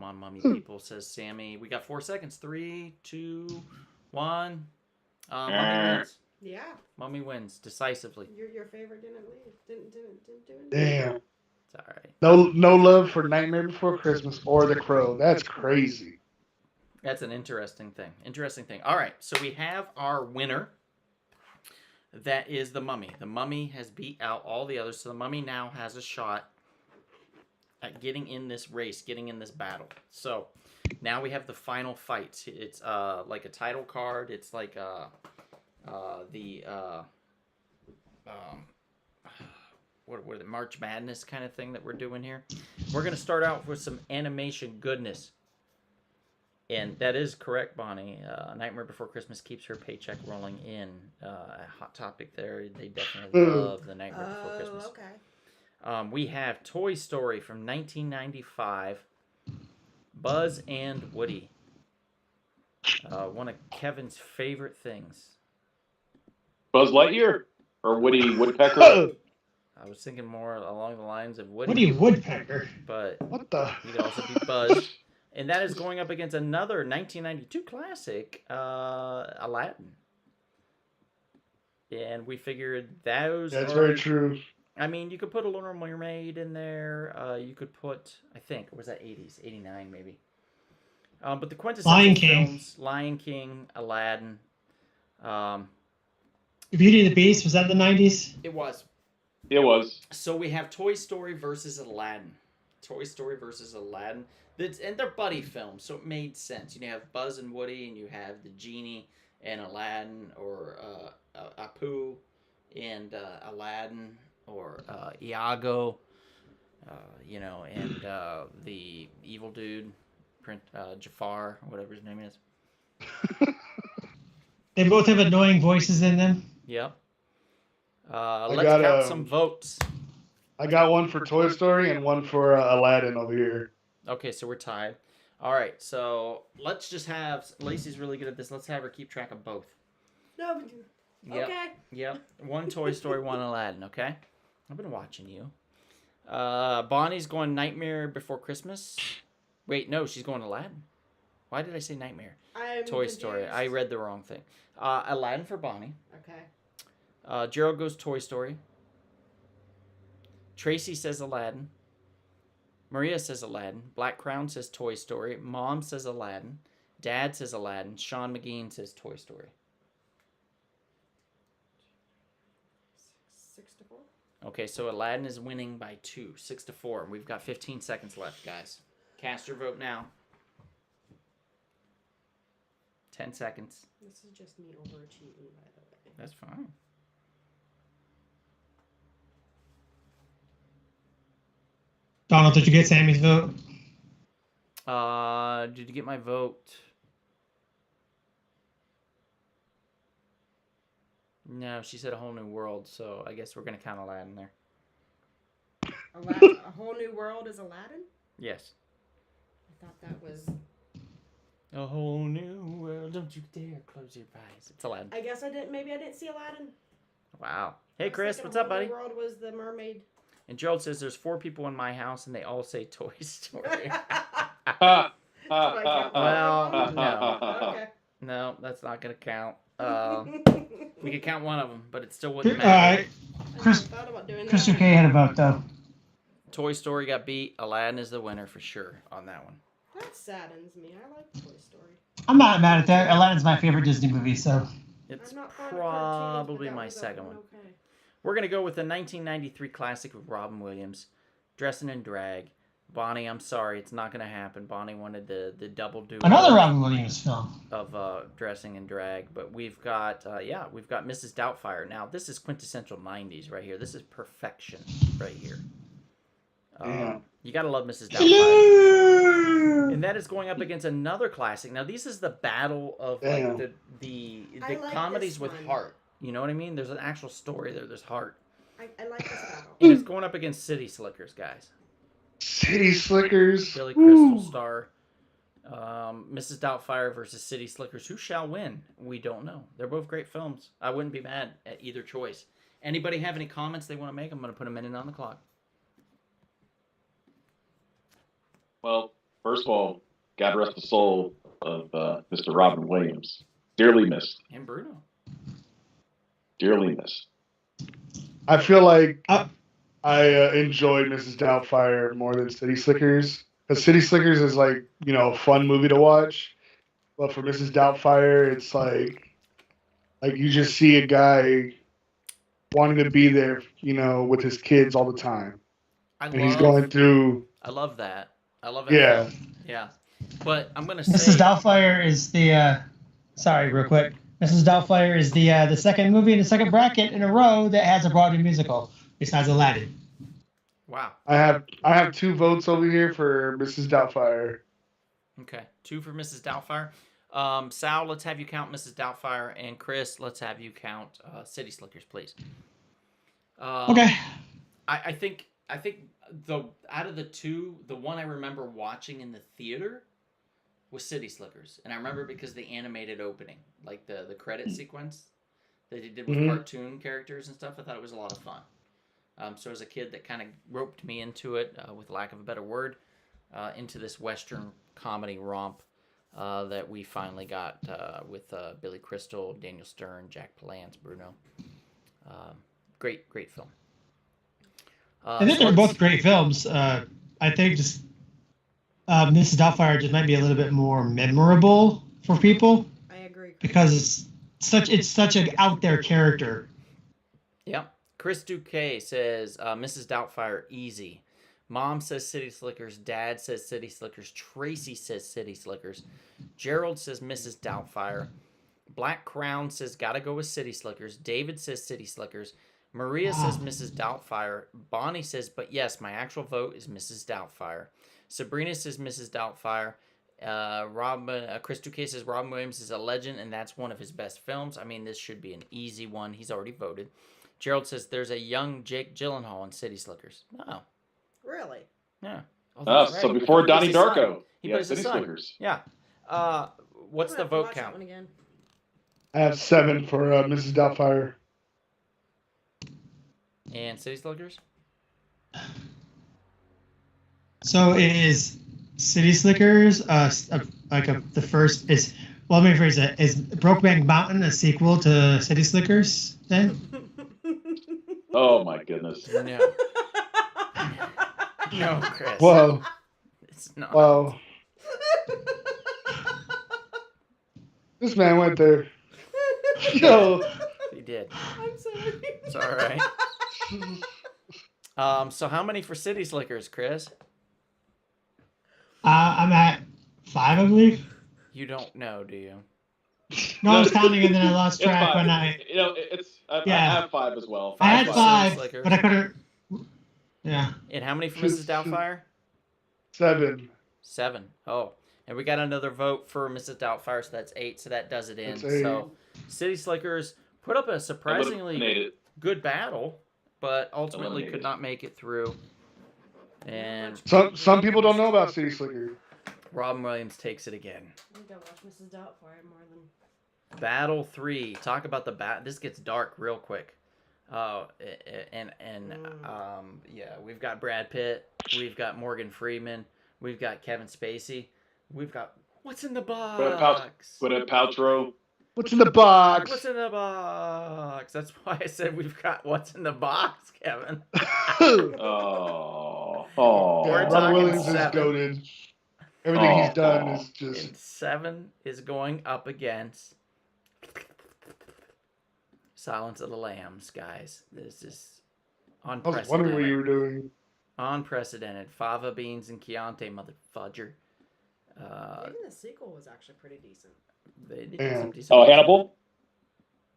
on, Mummy people, says Sammy. We got 4 seconds. 3, 2, 1. Mummy wins. Yeah. Mummy wins decisively. Your favorite didn't leave. Didn't do it. Damn. It's all right. No love for Nightmare Before Christmas or the Crow. That's crazy. That's an interesting thing. All right, so we have our winner. That is the Mummy. The Mummy has beat out all the others, so the Mummy now has a shot at getting in this race, getting in this battle. So now we have the final fight. It's like a title card. It's like what the March Madness kind of thing that we're doing here. We're gonna start out with some animation goodness. And that is correct, Bonnie. Nightmare Before Christmas keeps her paycheck rolling in. A hot topic there. They definitely love the Nightmare Before Christmas. Okay. We have Toy Story from 1995. Buzz and Woody. One of Kevin's favorite things. Buzz Lightyear or Woody Woodpecker? I was thinking more along the lines of Woody. Woody Woodpecker. But What the? you could also be Buzz. And that is going up against another 1992 classic, Aladdin. And we figured those That's are... very true. I mean, you could put a Little Mermaid in there. You could put, I think, was that 80s? 89 maybe. But the quintessential Lion King. films, Lion King, Aladdin. Beauty and the Beast, was that the 90s? It was. It was. So we have Toy Story versus Aladdin. Toy Story versus Aladdin. And they're buddy films, so it made sense. You have Buzz and Woody, and you have the Genie and Aladdin, or Apu and Aladdin, or Iago, and the evil dude, Jafar, whatever his name is. They both have annoying voices in them. Yep. I Let's got, count some votes. I got one for Toy Story and one for Aladdin over here. Okay, so we're tied. All right, so let's just have... Lacey's really good at this. Let's have her keep track of both. No, but Yep. okay. Yep. One Toy Story, one Aladdin, okay? I've been watching you. Bonnie's going Nightmare Before Christmas. Wait, no, she's going Aladdin. Why did I say Nightmare? I'm Toy Story. confused. I read the wrong thing. Aladdin for Bonnie. Okay. Gerald goes Toy Story. Tracy says Aladdin. Maria says Aladdin. Black Crown says Toy Story. Mom says Aladdin. Dad says Aladdin. Sean McGean says Toy Story. 6-4. Okay, so Aladdin is winning by 2, 6-4. We've got 15 seconds left, guys. Cast your vote now. 10 seconds. This is just me overachieving, by the way. That's fine. Donald, did you get Sammy's vote? Did you get my vote? No, she said A Whole New World, so I guess we're going to count Aladdin there. Aladdin, A Whole New World is Aladdin? Yes. I thought that was... A whole new world, don't you dare close your eyes. It's Aladdin. I guess maybe I didn't see Aladdin. Wow. I Hey, was Chris, thinking what's A up, Whole buddy? New World was the mermaid. And Gerald says there's 4 people in my house, and they all say Toy Story. Ha, Well, no. Okay. No, that's not going to count. We could count one of them, but it still wouldn't All matter. right. I Chris- never thought about doing Chris that. K had a vote, though. Toy Story got beat. Aladdin is the winner for sure on that one. That saddens me. I like Toy Story. I'm not mad at that. Aladdin's my favorite Disney movie, so. It's I'm not fond of cartoons, but probably that my was a second one. Okay. We're going to go with the 1993 classic with Robin Williams, Dressing in Drag. Bonnie, I'm sorry, it's not going to happen. Bonnie wanted the double duo Another Robin Williams film. of Dressing in Drag, but we've got Mrs. Doubtfire. Now, this is quintessential 90s right here. This is perfection right here. You got to love Mrs. Doubtfire. Hello! And that is going up against another classic. Now, this is the battle of like the I like comedies this with one. heart. You know what I mean? There's an actual story there. There's heart. I like this battle. And it's going up against City Slickers, guys. City Slickers. Billy Crystal Woo. Star. Mrs. Doubtfire versus City Slickers. Who shall win? We don't know. They're both great films. I wouldn't be mad at either choice. Anybody have any comments they want to make? I'm going to put a minute on the clock. Well, first of all, God rest the soul of Mr. Robin Williams. Dearly missed. And Bruno. Dearly missed. I feel like I enjoyed Mrs. Doubtfire more than City Slickers. Because City Slickers is like, a fun movie to watch. But for Mrs. Doubtfire, it's like you just see a guy wanting to be there, with his kids all the time. And he's going through. I love that. I love it. Yeah. Yeah. But I'm going to say. Mrs. Doubtfire is the. Sorry, real quick. Mrs. Doubtfire is the second movie in the second bracket in a row that has a Broadway musical besides Aladdin. Wow. I have 2 votes over here for Mrs. Doubtfire. Okay. 2 for Mrs. Doubtfire. Sal, let's have you count Mrs. Doubtfire. And Chris, let's have you count City Slickers, please. Okay. I think out of the 2, the one I remember watching in the theater was City Slickers. And I remember because the animated opening, like the credit sequence that they did with cartoon characters and stuff, I thought it was a lot of fun. So as a kid, that kind of roped me into it, with lack of a better word, into this Western comedy romp that we finally got with Billy Crystal, Daniel Stern, Jack Palance, Bruno. Great film. I think they're both great films. I think just Mrs. Doubtfire just might be a little bit more memorable for people I agree. because it's such an out there character. Yep. Chris Duque says Mrs. Doubtfire easy. Mom says City Slickers. Dad says City Slickers. Tracy says City Slickers. Gerald says Mrs. Doubtfire. Black Crown says gotta go with City Slickers. David says City Slickers. Maria says Mrs. Doubtfire. Bonnie says, but yes, my actual vote is Mrs. Doubtfire. Sabrina says Mrs. Doubtfire. Chris Duque says Robin Williams is a legend, and that's one of his best films. I mean, this should be an easy one. He's already voted. Gerald says there's a young Jake Gyllenhaal in City Slickers. Oh. Really? Yeah. Oh, that's right. So before He plays Donnie his son. Darko, He yeah, plays his City son. Slickers. Yeah. What's the I'm gonna have to vote watch that count? one again. I have 7 for Mrs. Doubtfire. And City Slickers? So is City Slickers the first is well let me rephrase that. Is Brokeback Mountain a sequel to City Slickers then? Oh my goodness. No. No, Chris. Whoa. It's not. Wow. This man went there. Yo. He did. I'm sorry. It's all right. So how many for City Slickers, Chris? I'm at 5, I believe. You don't know, do you? No, I was counting and then I lost It's track 5. when I I Yeah. have 5 as well. I had for 5, City Slickers. but I couldn't. Yeah. And how many for Mrs. Doubtfire? 7. 7. Oh. And we got another vote for Mrs. Doubtfire, so that's 8. So that does it in. That's 8. So City Slickers put up a surprisingly Eliminated. good battle, but ultimately Eliminated. could not make it through. And Some people don't know about City Slicker. Robin Williams takes it again. I think I watched Mrs. Doubtfire more than. Battle 3. Talk about the This gets dark real quick. Yeah, we've got Brad Pitt. We've got Morgan Freeman. We've got Kevin Spacey. We've got what's in the box? Gwyneth Paltrow. What's in the box? What's in the box? That's why I said we've got what's in the box, Kevin. Oh. Oh. We're Yeah, talking Robin Williams is 7. goated. Everything he's done is just. And 7 is going up against Silence of the Lambs, guys. This is I was wondering what you were doing. unprecedented. Fava Beans and Chianti, mother fudger. Even the sequel was actually pretty decent. They did Yeah. some decent. Oh, Hannibal.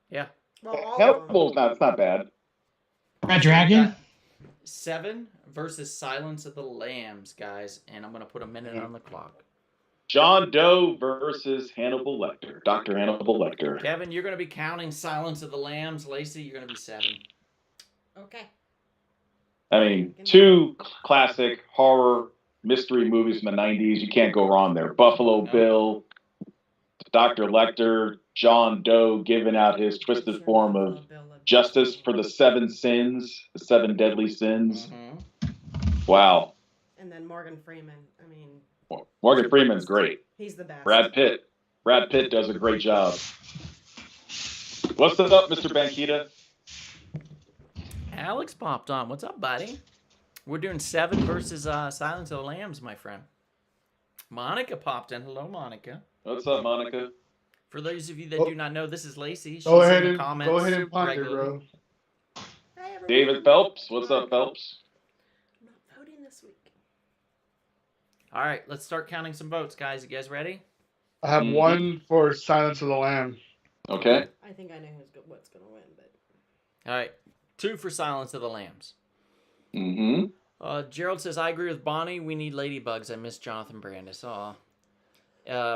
Yeah. Well, all of them. Hannibal's not. It's not bad. Red Dragon. 7 versus Silence of the Lambs, guys, and I'm gonna put a minute on the clock. John Doe versus Hannibal Lecter. Dr. Hannibal Lecter. Kevin, you're gonna be counting Silence of the Lambs. Lacey, you're gonna be 7. Okay. I mean, 2 classic horror mystery movies from the 90s. You can't go wrong there. Buffalo No. Bill, Dr. Lecter, John Doe giving out his twisted form of justice for the 7 sins, the 7 deadly sins. Mm-hmm. Wow. And then Morgan Freeman. I mean, Morgan Freeman's great. he's the best. Brad Pitt does a great job. What's up, Mr. Bankita? Alex popped on. What's up, buddy? We're doing 7 versus Silence of the Lambs, my friend. Monica popped in. Hello, Monica. What's up, Monica? For those of you that do not know, this is Lacey. She's Go in ahead the and comments ponder, regularly. bro. Hi, everyone. David Phelps. What's up, Phelps? I'm not voting this week. All right, let's start counting some votes, guys. You guys ready? I have Mhm. 1 for Silence of the Lamb. Okay. I think I know what's gonna win, but All right, 2 for Silence of the Lambs. Mm-hmm. Gerald says, I agree with Bonnie. We need ladybugs. I miss Jonathan Brandis. Aw.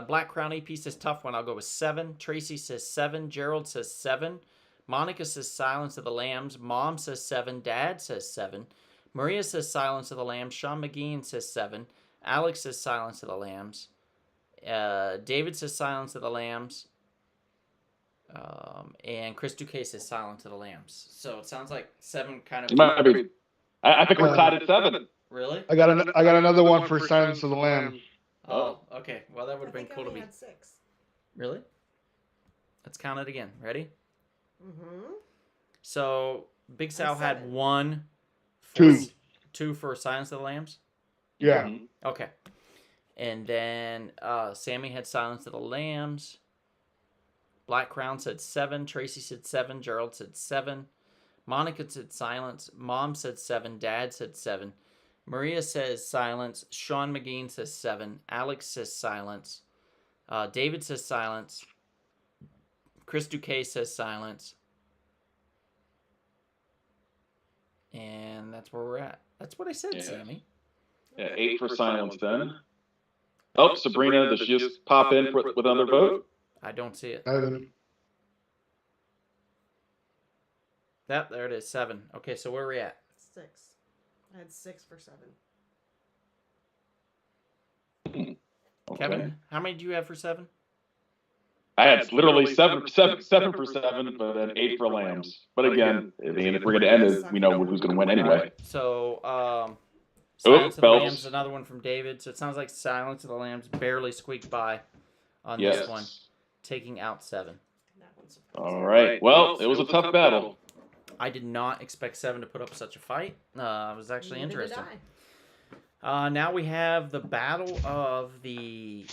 Black Crown EP says, tough one. I'll go with 7. Tracy says 7. Gerald says 7. Monica says Silence of the Lambs. Mom says 7. Dad says 7. Maria says Silence of the Lambs. Sean McGeehan says 7. Alex says Silence of the Lambs. David says Silence of the Lambs. And Chris Duque says Silence of the Lambs. So it sounds like 7 kind You might of... be. I think we're tied at 7. Really? I got another one for Silence of the Lamb. Oh, okay. Well, that would I have been think I cool to only be... had 6. Really? Let's count it again. Ready? Mm-hmm. So Big Sal had 7. 1. 2. 2 for Silence of the Lambs? Yeah. Mhm. Okay. And then Sammy had Silence of the Lambs. Black Crown said 7. Tracy said 7. Gerald said 7. Monica said Silence. Mom said 7. Dad said 7. Maria says Silence. Sean McGeehan says 7. Alex says Silence. David says Silence. Chris Duque says Silence. And that's where we're at. That's what I said, Yeah. Sammy. Yeah, 8 for silence then. Oh, Sabrina, does she just pop in with another vote? I don't see it. 7. Yep, there it is. 7. Okay, so where are we at? 6. I had 6 for 7. Okay. Kevin, how many do you have for 7? I had literally 7 for 7, but then 8 for lambs. But again, I mean, if we're going to end it, we know who's going to win anyway. So, Silence of the Phelps. Lambs, another one from David. So it sounds like Silence of the Lambs barely squeaked by on Yes. this one, taking out 7. That one's All right. Well, it was a tough battle. I did not expect 7 to put up such a fight. It was actually Neither did interesting. I. Now we have the battle of the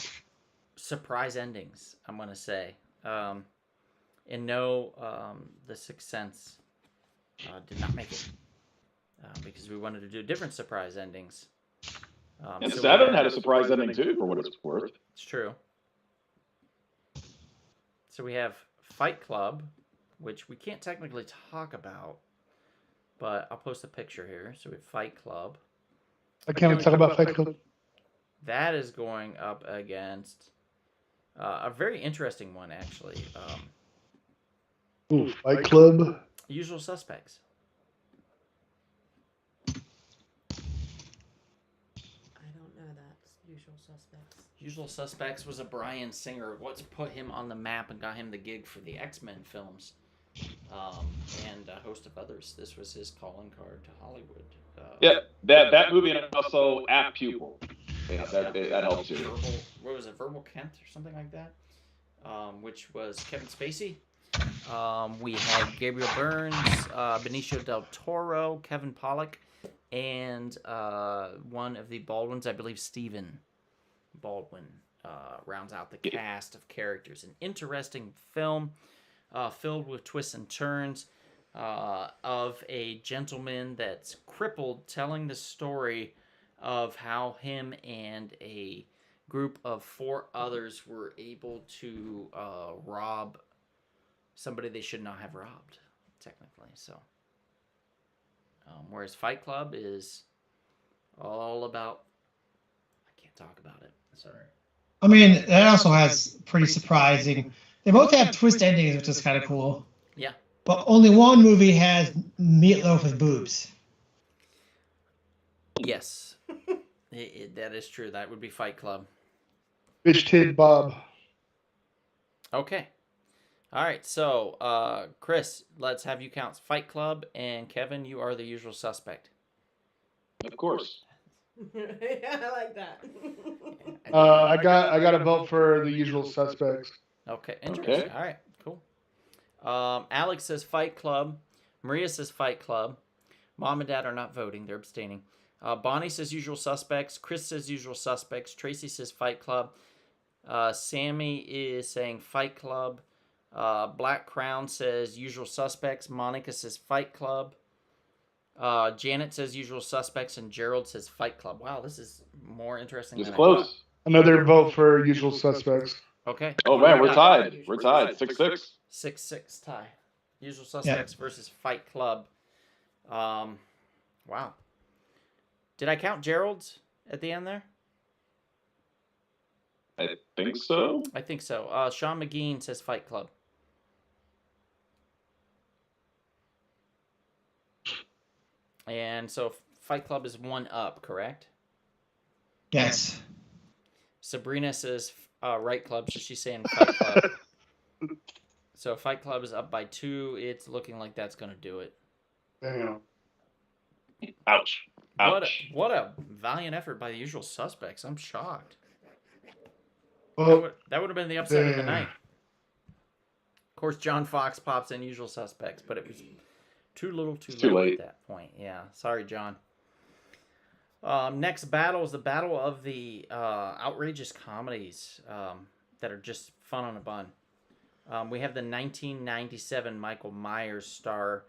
surprise endings, I'm going to say. And no, The Sixth Sense did not make it because we wanted to do different surprise endings. And so 7 had a surprise ending, too, for what it's worth. It's true. So we have Fight Club, which we can't technically talk about, but I'll post a picture here. So we have Fight Club. I can't talk about Fight Club. That is going up against a very interesting one, actually. Ooh, Fight Club. Usual Suspects. I don't know that. Usual Suspects. Usual Suspects was a Bryan Singer. What's put him on the map and got him the gig for the X-Men films, and a host of others. This was his calling card to Hollywood. That movie, and also Apt Pupil. Yeah, that helps too. What was it? Verbal Kent or something like that, which was Kevin Spacey. We had Gabriel Byrne, Benicio del Toro, Kevin Pollak, and one of the Baldwins, I believe Stephen Baldwin, rounds out the cast of characters. An interesting film filled with twists and turns of a gentleman that's crippled telling the story of how him and a group of 4 others were able to rob somebody they should not have robbed, technically. So, whereas Fight Club is all about, I can't talk about it. Sorry. I mean, that also has pretty surprising. They both have twist endings, which is kind of cool. Yeah. But only one movie has meatloaf with boobs. Yes. That is true. That would be Fight Club. Bitch Tid Bob. Okay. All right. So, Chris, let's have you count Fight Club, and Kevin, you are the usual suspect. Of course. Yeah, I like that. I got a vote for The Usual Suspects. Okay. Interesting. Okay. All right. Cool. Alex says Fight Club. Maria says Fight Club. Mom and Dad are not voting. They're abstaining. Bonnie says Usual Suspects. Chris says Usual Suspects. Tracy says Fight Club. Sammy is saying Fight Club. Black Crown says Usual Suspects. Monica says Fight Club. Janet says Usual Suspects. And Gerald says Fight Club. Wow, this is more interesting It's than I close. thought. Another vote for Usual Suspects. Okay. Oh, man, we're tied. We're tied. 6-6. 6-6 tie. Usual Suspects versus Fight Club. Wow. Did I count Gerald's at the end there? I think so. I think so. Sean McGean says Fight Club. And so Fight Club is 1 up, correct? Yes. Sabrina says Right Club, so she's saying Fight Club. So Fight Club is up by 2. It's looking like that's going to do it. Damn. Ouch. Ouch. What a valiant effort by the Usual Suspects. I'm shocked. Well, That would have been the upset of the damn. night. Of course, John Fox pops in Usual Suspects, but it was too little too late at that point. Yeah, sorry, John. Next battle is the battle of the outrageous comedies that are just fun on a bun. We have the 1997 Michael Myers star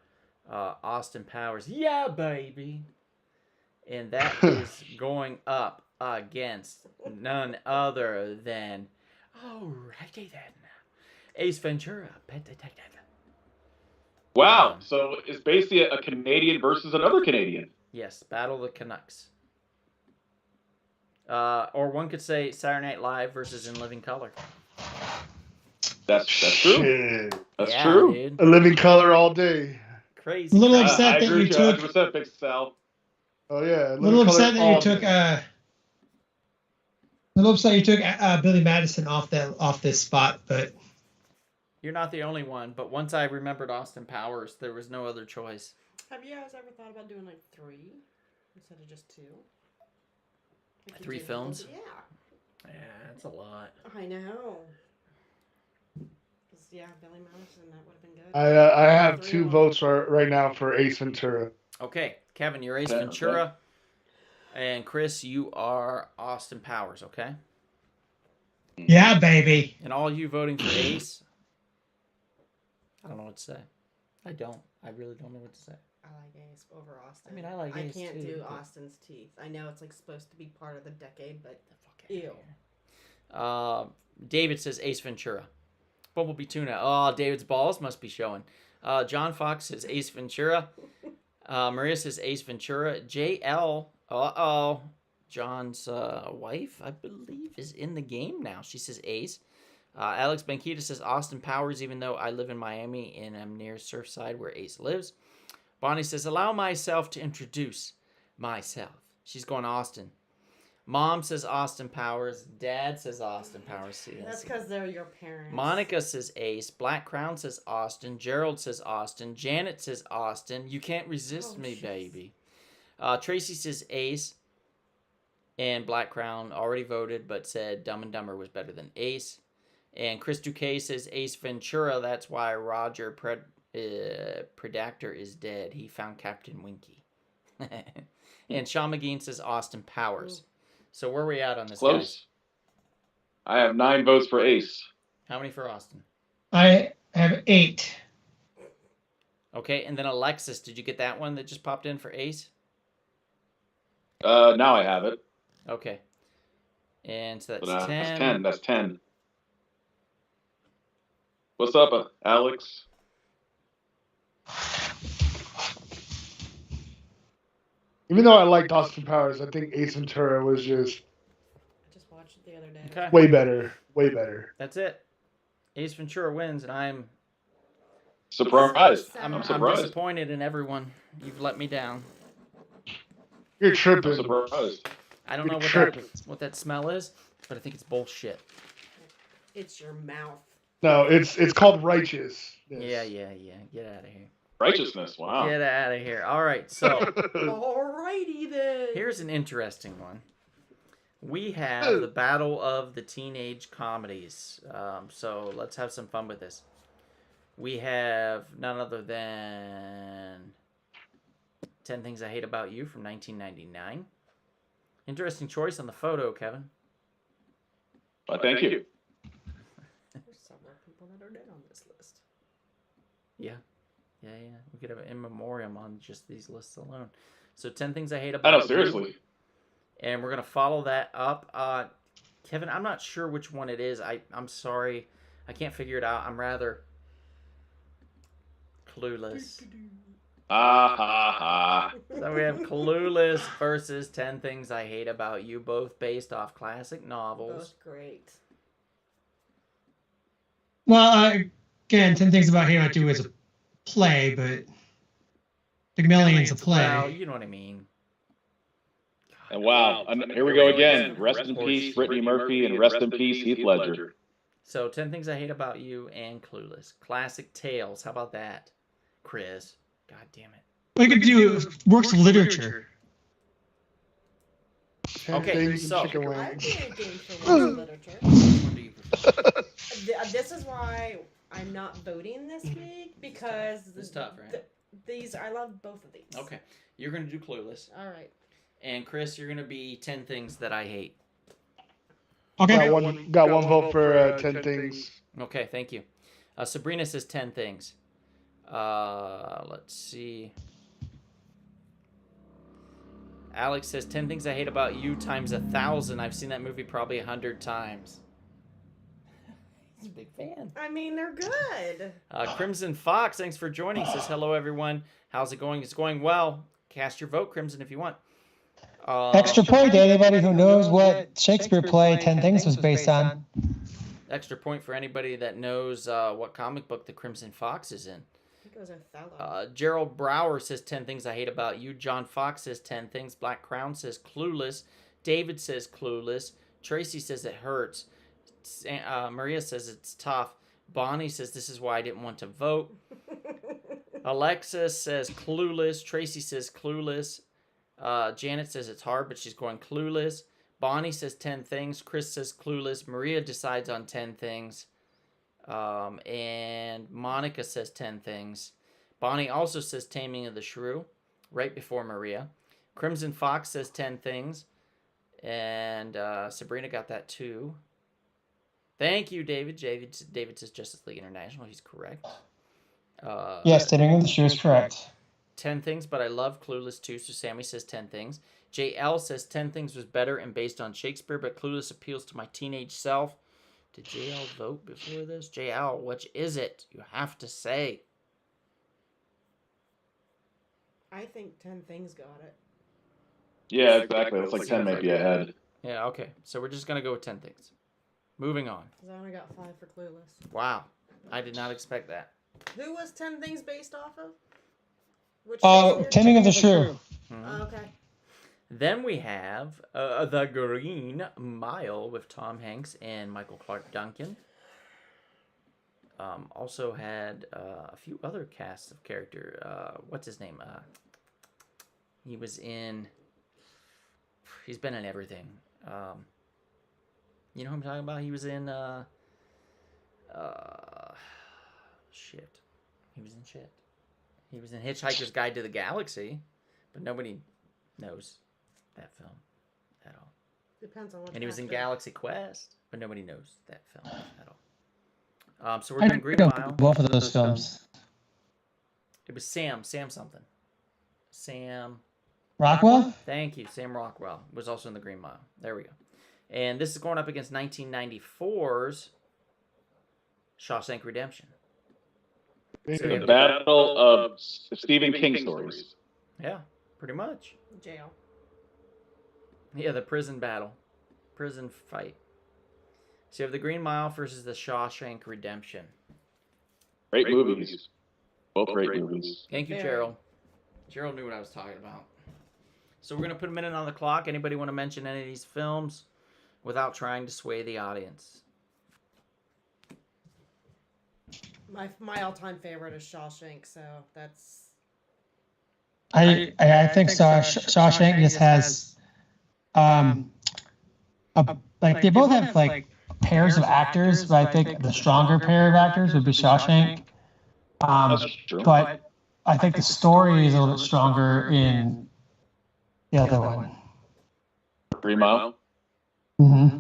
Austin Powers. Yeah, baby. And that is going up against none other than, alrighty then, Ace Ventura, Pet Detective. Wow. So it's basically a Canadian versus another Canadian. Yes, Battle of the Canucks. Or one could say Saturday Night Live versus In Living Color. That's true. Shit. That's Yeah, true. dude. A living color all day. Crazy. A little crap. upset I that agree you with you took. 100%, Big Sal. Oh yeah. A little upset that you all took. day. A little upset you took Billy Madison off this spot, but You're not the only one, but once I remembered Austin Powers, there was no other choice. Have you guys ever thought about doing like 3 instead of just 2? If you 3 did films? Yeah. Yeah, that's a lot. I know. 'Cause, yeah, Billy Madison, that would have been good. I have 3 2 of 'em. votes right now for Ace Ventura. Okay, Kevin, you're Ace Okay, Ventura. And Chris, you are Austin Powers, okay? Yeah, baby. And all you voting for Ace, I don't know what to say. I don't. I really don't know what to say. I like Ace over Austin. I mean, I like Ace, I can't too, do but- Austin's teeth. I know it's like supposed to be part of the decade, but The fuck outta ew. here. David says Ace Ventura. Bumblebee Tuna. Oh, David's balls must be showing. John Fox says Ace Ventura. Maria says Ace Ventura. JL. Uh-oh. John's wife, I believe, is in the game now. She says Ace. Alex Banquita says Austin Powers, even though I live in Miami and I'm near Surfside where Ace lives. Bonnie says, allow myself to introduce myself. She's going Austin. Mom says Austin Powers. Dad says Austin Powers. See, That's because they're your parents. Monica says Ace. Black Crown says Austin. Gerald says Austin. Janet says Austin. You can't resist me, jeez. baby. Tracy says Ace. And Black Crown already voted, but said Dumb and Dumber was better than Ace. And Chris Duque says Ace Ventura. That's why Roger Predator is dead. He found Captain Winky. And Sean McGean says Austin Powers. So where are we at on this, Close. guys? I have 9 votes for Ace. How many for Austin? I have 8. Okay, and then Alexis, did you get that one that just popped in for Ace? Now I have it. Okay. And so So that's 10. that's 10. That's 10. What's up, Alex? Even though I liked Austin Powers, I think Ace Ventura was just I just watched it the other day. Okay. way better. Way better. That's it. Ace Ventura wins, and I'm Surprised. I'm I'm I'm surprised. disappointed in everyone. You've let me down. You're I'm tripping. surprised. I don't know You're what tripping. what that smell is, but I think it's bullshit. It's your mouth. No, it's called righteous. Yeah. Get out of here. Righteousness. Wow. Get out of here. All right, so Alrighty then. here's an interesting one. We have the battle of the teenage comedies. So let's have some fun with this. We have none other than 10 Things I Hate About You from 1999. Interesting choice on the photo, Kevin. Well, thank you. There's several people that are dead on this list. Yeah. We could have an in memoriam on just these lists alone. So 10 Things I Hate I About know, You. seriously. And we're going to follow that up. Kevin, I'm not sure which one it is. I'm sorry. I can't figure it out. I'm rather clueless. Ha ha ha. So we have Clueless versus 10 Things I Hate About You, both based off classic novels. Both great. Well, again, 10 Things About Hate About You is a play, but Pygmalion's a play. Well, you know what I mean. And wow, and here we go again. Rest in peace, Brittany Murphy, and rest in peace, Heath Ledger. So 10 Things I Hate About You and Clueless. Classic tales. How about that, Chris? God damn it. We could do works of literature. Okay, Things and so- chicken I'd wings. be a game for world literature. Which one do you prefer? This is why I'm not voting this week because It's tough, right? these I love both of these. Okay. You're going to do Clueless. All right. And Chris, you're going to be 10 Things That I Hate. Okay. Got one vote for 10 things. Okay, thank you. Sabrina says 10 things. Let's see. Alex says 10 Things I Hate About You times 1,000. I've seen that movie probably 100 times. He's a big fan. I mean, they're good. Crimson Fox, thanks for joining. Says hello, everyone. How's it going? It's going well. Cast your vote, Crimson, if you want. Extra point to anybody who knows what Shakespeare play 10 Things was based on. Extra point for anybody that knows what comic book the Crimson Fox is in. I think it was Othello. Gerald Brower says 10 Things I Hate About You. John Fox says 10 Things. Black Crown says Clueless. David says Clueless. Tracy says it hurts. Maria says it's tough. Bonnie says this is why I didn't want to vote. Alexa says Clueless. Tracy says Clueless. Janet says it's hard, but she's going Clueless. Bonnie says 10 things. Chris says Clueless. Maria decides on 10 things. And Monica says 10 things. Bonnie also says Taming of the Shrew right before Maria. Crimson Fox says 10 things. And Sabrina got that too. Thank you, David. David says Justice League International. He's correct. Yes, Taming of the Shrew is correct. 10 things, but I love Clueless too, so Sammy says 10 things. JL says 10 things was better and based on Shakespeare, but Clueless appeals to my teenage self. Did JL vote before this? JL, which is it? You have to say. I think 10 Things got it. Yeah, exactly. It's like 10 might be ahead. Yeah, okay. So we're just going to go with 10 things. Moving on. Because I only got 5 for Clueless. Wow. I did not expect that. Who was 10 Things based off of? Which Taming of the Shrew. Mhm. Okay. Then we have The Green Mile with Tom Hanks and Michael Clark Duncan. Also had a few other casts of character. What's his name? He was in... He's been in everything. You know who I'm talking about? He was in... shit. He was in shit. He was in Hitchhiker's Guide to the Galaxy, but nobody knows that film at all. Depends on what. And he was in actor. Galaxy Quest, but nobody knows that film at all. So we're doing Green Mile. Both of those films. It was Sam something. Sam. Rockwell? Thank you. Sam Rockwell was also in the Green Mile. There we go. And this is going up against 1994's Shawshank Redemption. So The battle of Stephen King stories. Yeah, pretty much. Jail. Yeah, the prison battle. Prison fight. So you have the Green Mile versus the Shawshank Redemption. Great movies. Both great movies. Thank you, Very. Gerald. Gerald knew what I was talking about. So we're going to put a minute on the clock. Anybody want to mention any of these films without trying to sway the audience? My all-time favorite is Shawshank, so that's. I think so. Shawshank just has, like they both have like pairs of actors, but I think the stronger pair of actors would be Shawshank. That's true. But I think the story is a little bit stronger in the other one. Green Mile. Mm-hmm.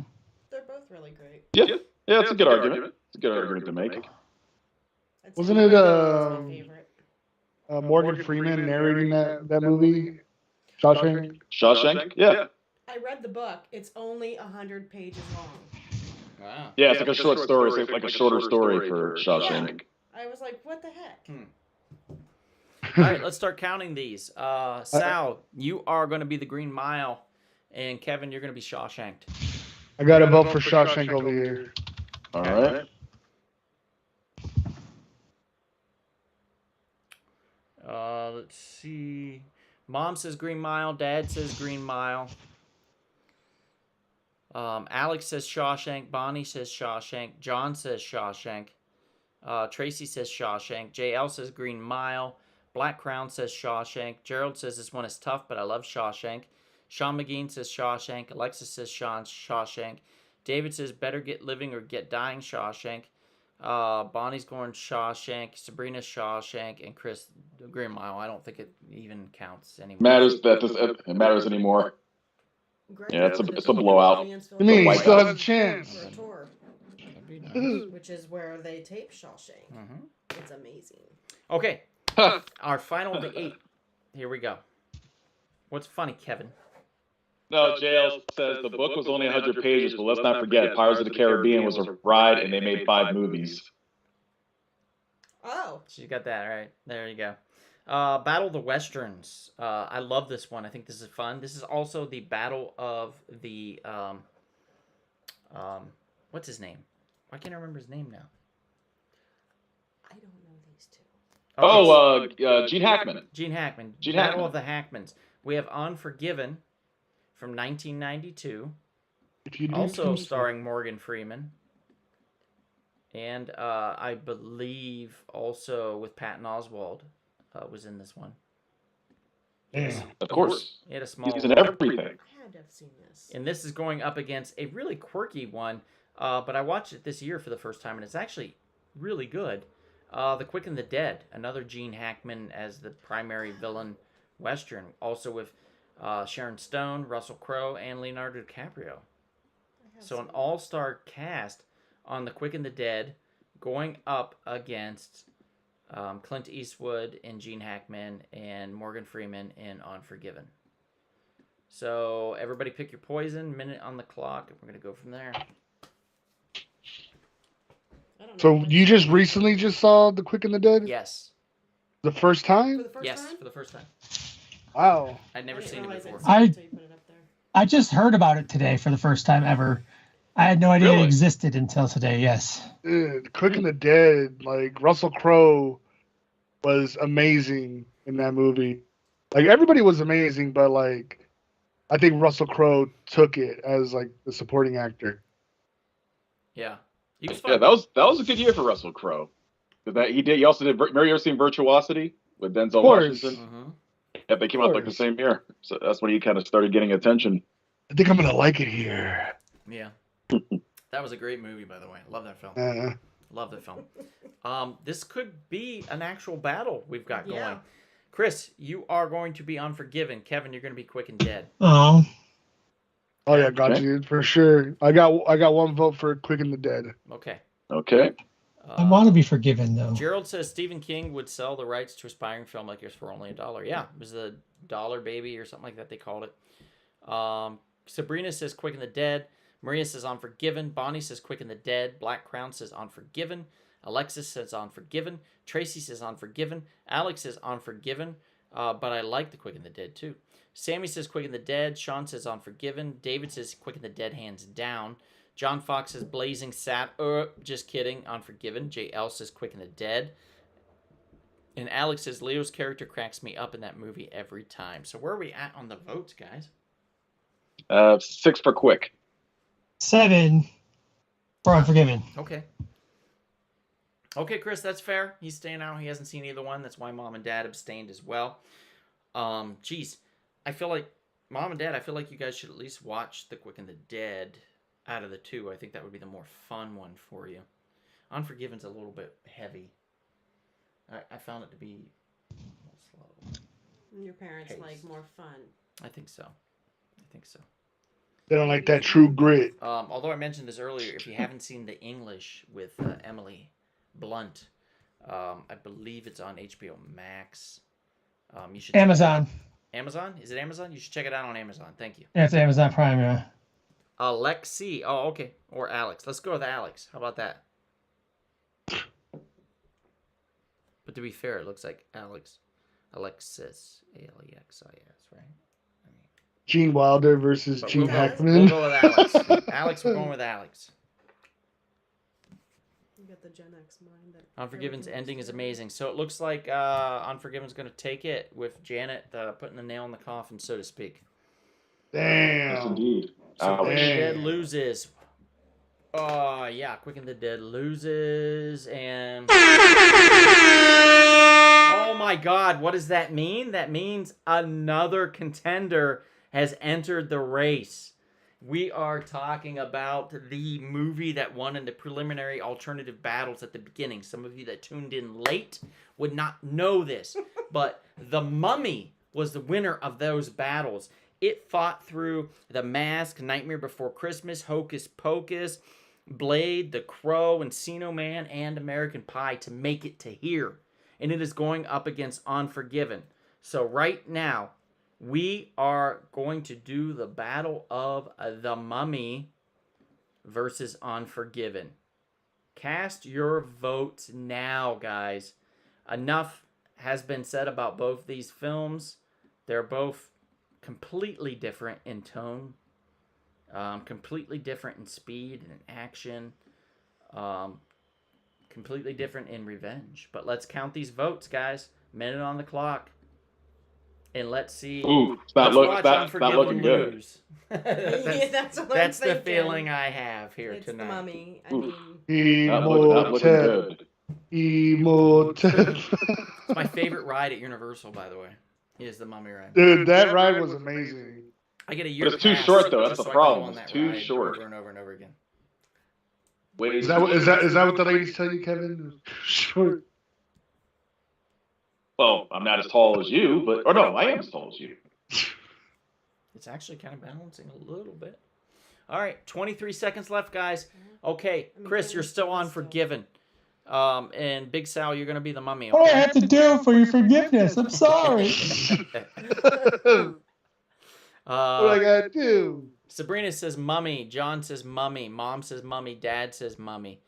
They're both really great. Yeah, it's a good argument. It's a good argument to make. I'd say Wasn't it, Green Mile is my favorite. Morgan Freeman narrating that movie? Shawshank? Shawshank? Yeah. I read the book. It's only 100 pages long. Wow. Yeah, it's like a short story. It's like a shorter story for Shawshank. I was like, what the heck? All right, let's start counting these. Sal, you are going to be the Green Mile, and Kevin, you're going to be Shawshanked. I got to vote for Shawshank over here. All right. Let's see. Mom says Green Mile. Dad says Green Mile. Alex says Shawshank. Bonnie says Shawshank. John says Shawshank. Tracy says Shawshank. JL says Green Mile. Black Crown says Shawshank. Gerald says this one is tough, but I love Shawshank. Sean McGean says Shawshank. Alexis says Shawshank. David says Better Get Living or Get Dying Shawshank. Bonnie's going Shawshank. Sabrina Shawshank. And Chris Green Mile. I don't think it even counts anymore. It matters anymore. Greg Yeah, voted it's a to be blowout. in Mansfield I mean, he White still House. has a chance. for a tour, That'd be nice. which is where they tape Shawshank. Mhm. It's amazing. Okay. Our final of the 8. Here we go. What's funny, Kevin? No, JL says the book was only 100 pages, but let's not forget Pirates of the Caribbean was a ride and they made 5 movies. Oh, She got that right. There you go. Battle of the Westerns. I love this one. I think this is fun. This is also the battle of the what's his name? Why can't I remember his name now? I don't know these two. Gene Hackman. Gene Hackman. Gene Battle Hackman. of the Hackmans. We have Unforgiven from 1992, If you do also come- starring Morgan Freeman. And I believe also with Patton Oswalt was in this one. Damn. Of course. He had a small. He's in everything. I had to have seen this. And this is going up against a really quirky one, but I watched it this year for the first time, and it's actually really good. The Quick and the Dead, another Gene Hackman as the primary villain Western, also with Sharon Stone, Russell Crowe, and Leonardo DiCaprio. So an all-star cast on The Quick and the Dead going up against Clint Eastwood and Gene Hackman and Morgan Freeman in Unforgiven. So everybody pick your poison, minute on the clock, and we're going to go from there. I don't know. So you just recently just saw The Quick and the Dead? Yes. The first time? For the first Yes, time? for the first time. Wow. I'd never seen it before. I- Until you put it up there. I just heard about it today for the first time ever. I had no idea Really? it existed until today. Yes. Dude, Quick and the Dead, like Russell Crowe was amazing in that movie. Like everybody was amazing, but like I think Russell Crowe took it as like the supporting actor. Yeah. He was Yeah, fun. that was a good year for Russell Crowe. He also did. Mary, you ever seen Virtuosity with Denzel Of course. Washington? Mhm. Yeah, they came out like the course. same year. So that's when he kind of started getting attention. I think I'm gonna like it here. Yeah. That was a great movie, by the way. Love that film. Love that film. This could be an actual battle we've got going. Yeah. Chris, you are going to be Unforgiven. Kevin, you're going to be Quick and Dead. Oh, Oh yeah, got Okay. you for sure. I got one vote for Quick and the Dead. Okay. Okay. I want to be forgiven though. Gerald says Stephen King would sell the rights to aspiring filmmakers for only $1. Yeah, it was the Dollar Baby or something like that they called it. Sabrina says Quick and the Dead. Maria says Unforgiven. Bonnie says Quick and the Dead. Black Crown says Unforgiven. Alexis says Unforgiven. Tracy says Unforgiven. Alex says Unforgiven. But I like the Quick and the Dead too. Sammy says Quick and the Dead. Sean says Unforgiven. David says Quick and the Dead hands down. John Fox says Blazing Sat. Just kidding. Unforgiven. JL says Quick and the Dead. And Alex says Leo's character cracks me up in that movie every time. So where are we at on the votes, guys? 6 for Quick. 7 for Unforgiven. Okay. Okay, Chris, that's fair. He's staying out. He hasn't seen either one. That's why Mom and Dad abstained as well. Geez, I feel like Mom and Dad, I feel like you guys should at least watch The Quick and the Dead out of the two. I think that would be the more fun one for you. Unforgiven's a little bit heavy. I found it to be a little slow. Your parents Pace. like more fun. I think so. They don't like that true grit. Although I mentioned this earlier, if you haven't seen The English with Emily Blunt, I believe it's on HBO Max. You should Amazon. Amazon? Is it Amazon? You should check it out on Amazon. Thank you. Yeah, it's Amazon Prime. Yeah. Alexi. Oh, okay. Or Alex. Let's go with Alex. How about that? But to be fair, it looks like Alex. Alexis. Alexis, right? I mean, Gene Wilder versus but Gene we'll Hackman. go with Alex. Alex, we're going with Alex. You got the Gen X mind. That Unforgiven's everything ending looks is good. amazing. So it looks like Unforgiven's going to take it with Janet putting the nail in the coffin, so to speak. Yes, Damn. indeed. So Quick and the Ouch. Dead loses. Oh, yeah. Quick and the Dead loses. And. Oh, my God. What does that mean? That means another contender has entered the race. We are talking about the movie that won in the preliminary alternative battles at the beginning. Some of you that tuned in late would not know this, but The Mummy was the winner of those battles. It fought through The Mask, Nightmare Before Christmas, Hocus Pocus, Blade, The Crow, Encino Man, and American Pie to make it to here. And it is going up against Unforgiven. So right now, we are going to do the battle of The Mummy versus Unforgiven. Cast your votes now, guys. Enough has been said about both these films. They're both completely different in tone, completely different in speed and in action, completely different in revenge. But let's count these votes, guys. Minute on the clock. And let's see. Ooh, it's Let's not, watch not Unforgiven looking good. lose. Yeah, that's what That's I'm the thinking. feeling I have here It's tonight. the Mummy. I Oof. mean, Not looking Imhotep. good. Imhotep. It's my favorite ride at Universal, by the way. Is the Mummy ride. Dude, that ride was amazing. I get a year But it's too pass short, though. That's just the so I can go problem. on It's that too ride short. over and over and over again. Wait, Is that what the ladies tell you, Kevin? Short. well, I'm not as tall as you, but or no, I am as tall as you. It's actually kind of balancing a little bit. All right, 23 seconds left, guys. Okay, Chris, you're still on Forgiven. And Big Sal, you're going to be the Mummy, What do I okay? have to do for your forgiveness? I'm sorry. What I gotta do? Sabrina says Mummy. John says Mummy. Mom says Mummy. Dad says Mummy.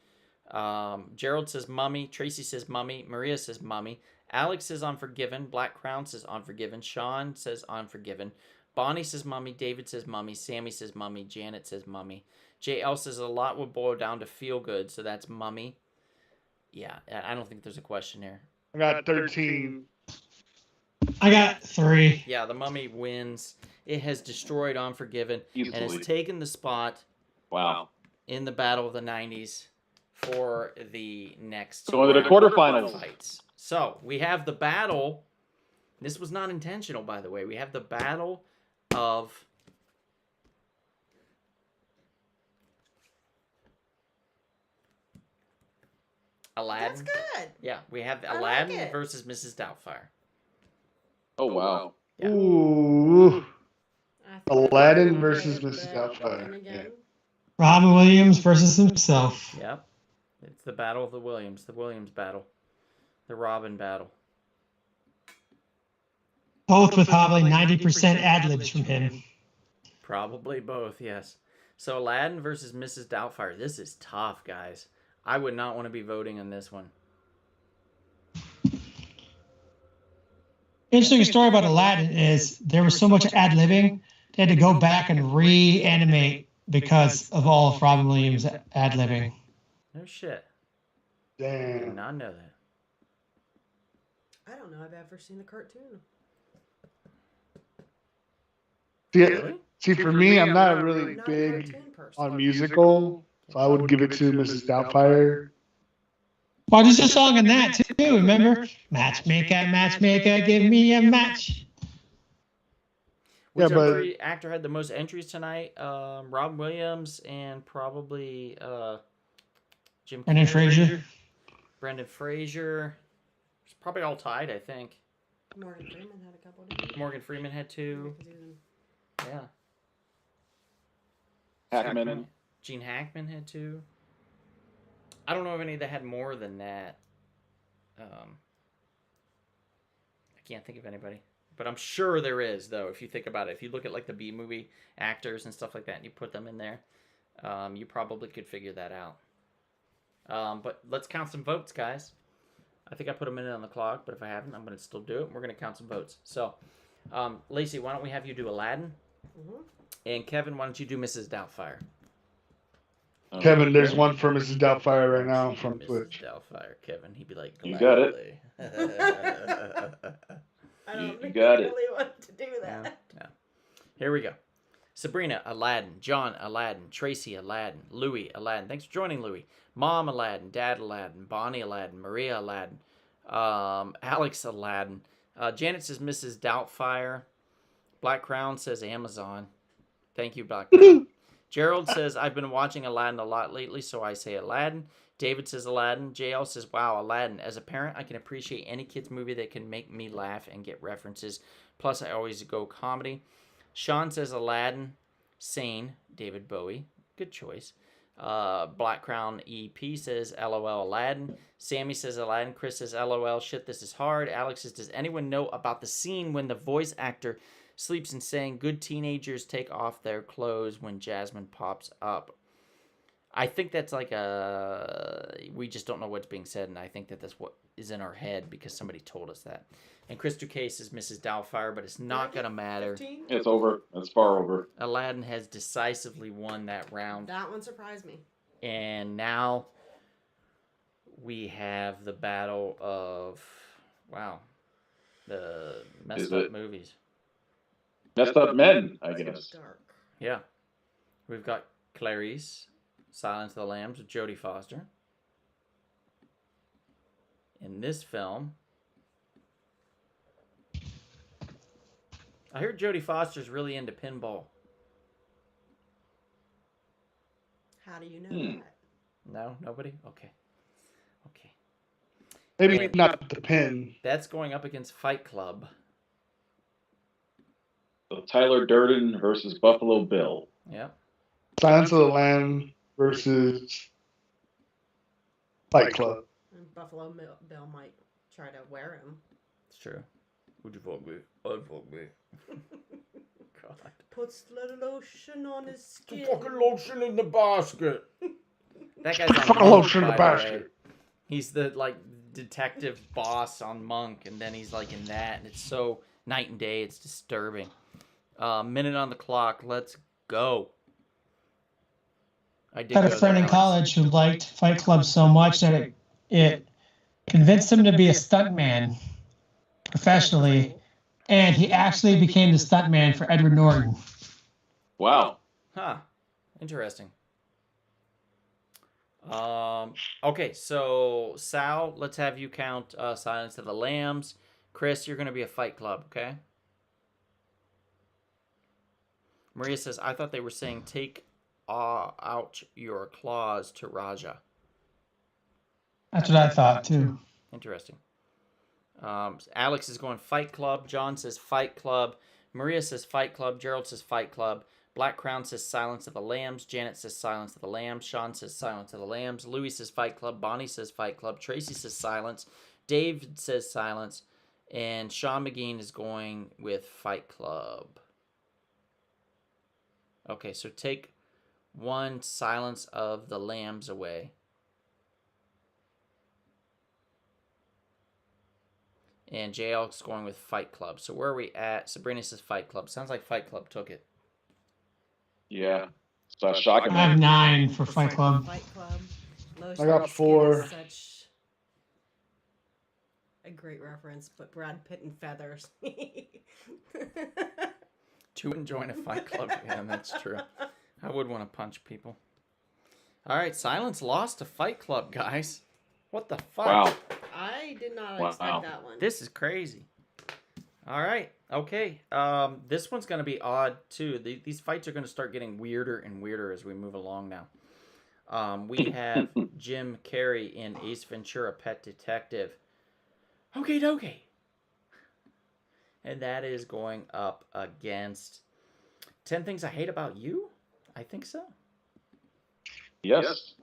Gerald says Mummy. Tracy says Mummy. Maria says Mummy. Alex says Unforgiven. Black Crown says Unforgiven. Sean says Unforgiven. Bonnie says Mummy. David says Mummy. Sammy says Mummy. Janet says Mummy. JL says a lot would boil down to feel good, so that's Mummy. Yeah, I don't think there's a question here. I got 13. I got 3. Yeah, the Mummy wins. It has destroyed Unforgiven and Easily. has taken the spot Wow. in the Battle of the 90s for the next Going to the round of quarterfinals. fights. So we have the battle. This was not intentional, by the way. We have the battle of Aladdin. That's good. Yeah, we have I like Aladdin it. versus Mrs. Doubtfire. Oh wow. Yeah. Ooh. I think Aladdin I versus like Mrs. it, Doubtfire. and again, Robin Williams versus himself. Yep. It's the battle of the Williams battle. The Robin battle. Both with probably 90% ad libs from him. Probably both, yes. So Aladdin versus Mrs. Doubtfire. This is tough, guys. I would not want to be voting on this one. Interesting story about Aladdin is there was so much ad libbing, they had to go back and reanimate because of all of Robin Williams' ad libbing. No shit. I did Damn. not know that. I don't know. I've ever seen the cartoon. See, for me, I'm not really Not a big cartoon person. on musical, so I would give it to Mrs. Doubtfire. Well, there's a song in that too, remember? Matchmaker, matchmaker, give me a match. Yeah, Whichever but- actor had the most entries tonight, Robin Williams and probably Jim Brendan Carrey, Fraser. Brendan Fraser. It's probably all tied, I think. Morgan Freeman had a couple. Didn't he? Morgan Freeman had two. 'Cause he was in- Yeah. Hackman. Gene Hackman had two. I don't know of any that had more than that. I can't think of anybody. But I'm sure there is, though, if you think about it. If you look at like the B-movie actors and stuff like that and you put them in there, you probably could figure that out. But let's count some votes, guys. I think I put a minute on the clock, but if I haven't, I'm going to still do it. We're going to count some votes. So, Lacey, why don't we have you do Aladdin? Mhm. And Kevin, why don't you do Mrs. Doubtfire? Kevin, there's one for Mrs. Doubtfire right now from Mrs. Twitch. Doubtfire, Kevin. He'd be like, You got it. it. I don't You think got I it. really want to do that. No. Here we go. Sabrina, Aladdin. John, Aladdin. Tracy, Aladdin. Louie, Aladdin. Thanks for joining, Louie. Mom, Aladdin. Dad, Aladdin. Bonnie, Aladdin. Maria, Aladdin. Alex, Aladdin. Janet says Mrs. Doubtfire. Black Crown says Amazon. Thank you, Black Crown. Gerald says, I've been watching Aladdin a lot lately, so I say Aladdin. David says Aladdin. JL says, wow, Aladdin. As a parent, I can appreciate any kid's movie that can make me laugh and get references. Plus, I always go comedy. Sean says Aladdin. Sane. David Bowie. Good choice. Black Crown EP says LOL Aladdin. Sammy says Aladdin. Chris says LOL shit, this is hard. Alex says, does anyone know about the scene when the voice actor sleeps and saying good teenagers take off their clothes when Jasmine pops up? I think that's like we just don't know what's being said, and I think that that's what is in our head because somebody told us that. And Chris Duquesne says Mrs. Doubtfire, but it's not going to matter. 15? It's over. That's far over. Aladdin has decisively won that round. That one surprised me. And now we have the battle of, wow, the messed Is up it? movies. Messed up men, I guess. Dark. Yeah. We've got Clarice, Silence of the Lambs with Jodie Foster. In this film, I heard Jodie Foster's really into pinball. How do you know that? No, nobody. Okay. Maybe And not the pin. that's going up against Fight Club. So Tyler Durden versus Buffalo Bill. Yep. Silence of the Lamb versus Fight Club. And Buffalo Bill might try to wear him. It's true. Would you fuck me? I'd fuck me. God. Puts the lotion on his skin. Fucking lotion in the basket. That guy's on Fucking Monk, lotion in the by way. basket. He's the like detective boss on Monk, and then he's like in that, and it's so night and day. It's disturbing. Minute on the clock. Let's go. I did I had a go friend there, in Alex. college who liked Fight Club so much that it convinced him to be a stuntman professionally, and he actually became the stuntman for Edward Norton. Wow. Huh. Interesting. Okay, so Sal, let's have you count Silence of the Lambs. Chris, you're going to be a Fight Club, okay? Maria says, I thought they were saying take out your claws to Raja. That's what I thought too. Interesting. Alex is going Fight Club. John says Fight Club. Maria says Fight Club. Gerald says Fight Club. Black Crown says Silence of the Lambs. Janet says Silence of the Lambs. Sean says Silence of the Lambs. Louis says Fight Club. Bonnie says Fight Club. Tracy says Silence. Dave says Silence. And Sean McGean is going with Fight Club. Okay, so take one Silence of the Lambs away. And JL's going with Fight Club. So where are we at? Sabrina says Fight Club. Sounds like Fight Club took it. Yeah. So that's shocking. I have 9 for Fight Club. Fight Club. I got 4. Such a great reference, but Brad Pitt and feathers. 2 and join a Fight Club. Yeah, that's true. I would want to punch people. All right, Silence lost to Fight Club, guys. What the fuck? Wow. I did not Wow. expect that one. This is crazy. All right. Okay. This one's going to be odd, too. These fights are going to start getting weirder and weirder as we move along now. We have Jim Carrey in Ace Ventura, Pet Detective. Okay, dokie. And that is going up against 10 Things I Hate About You? I think so. Yes.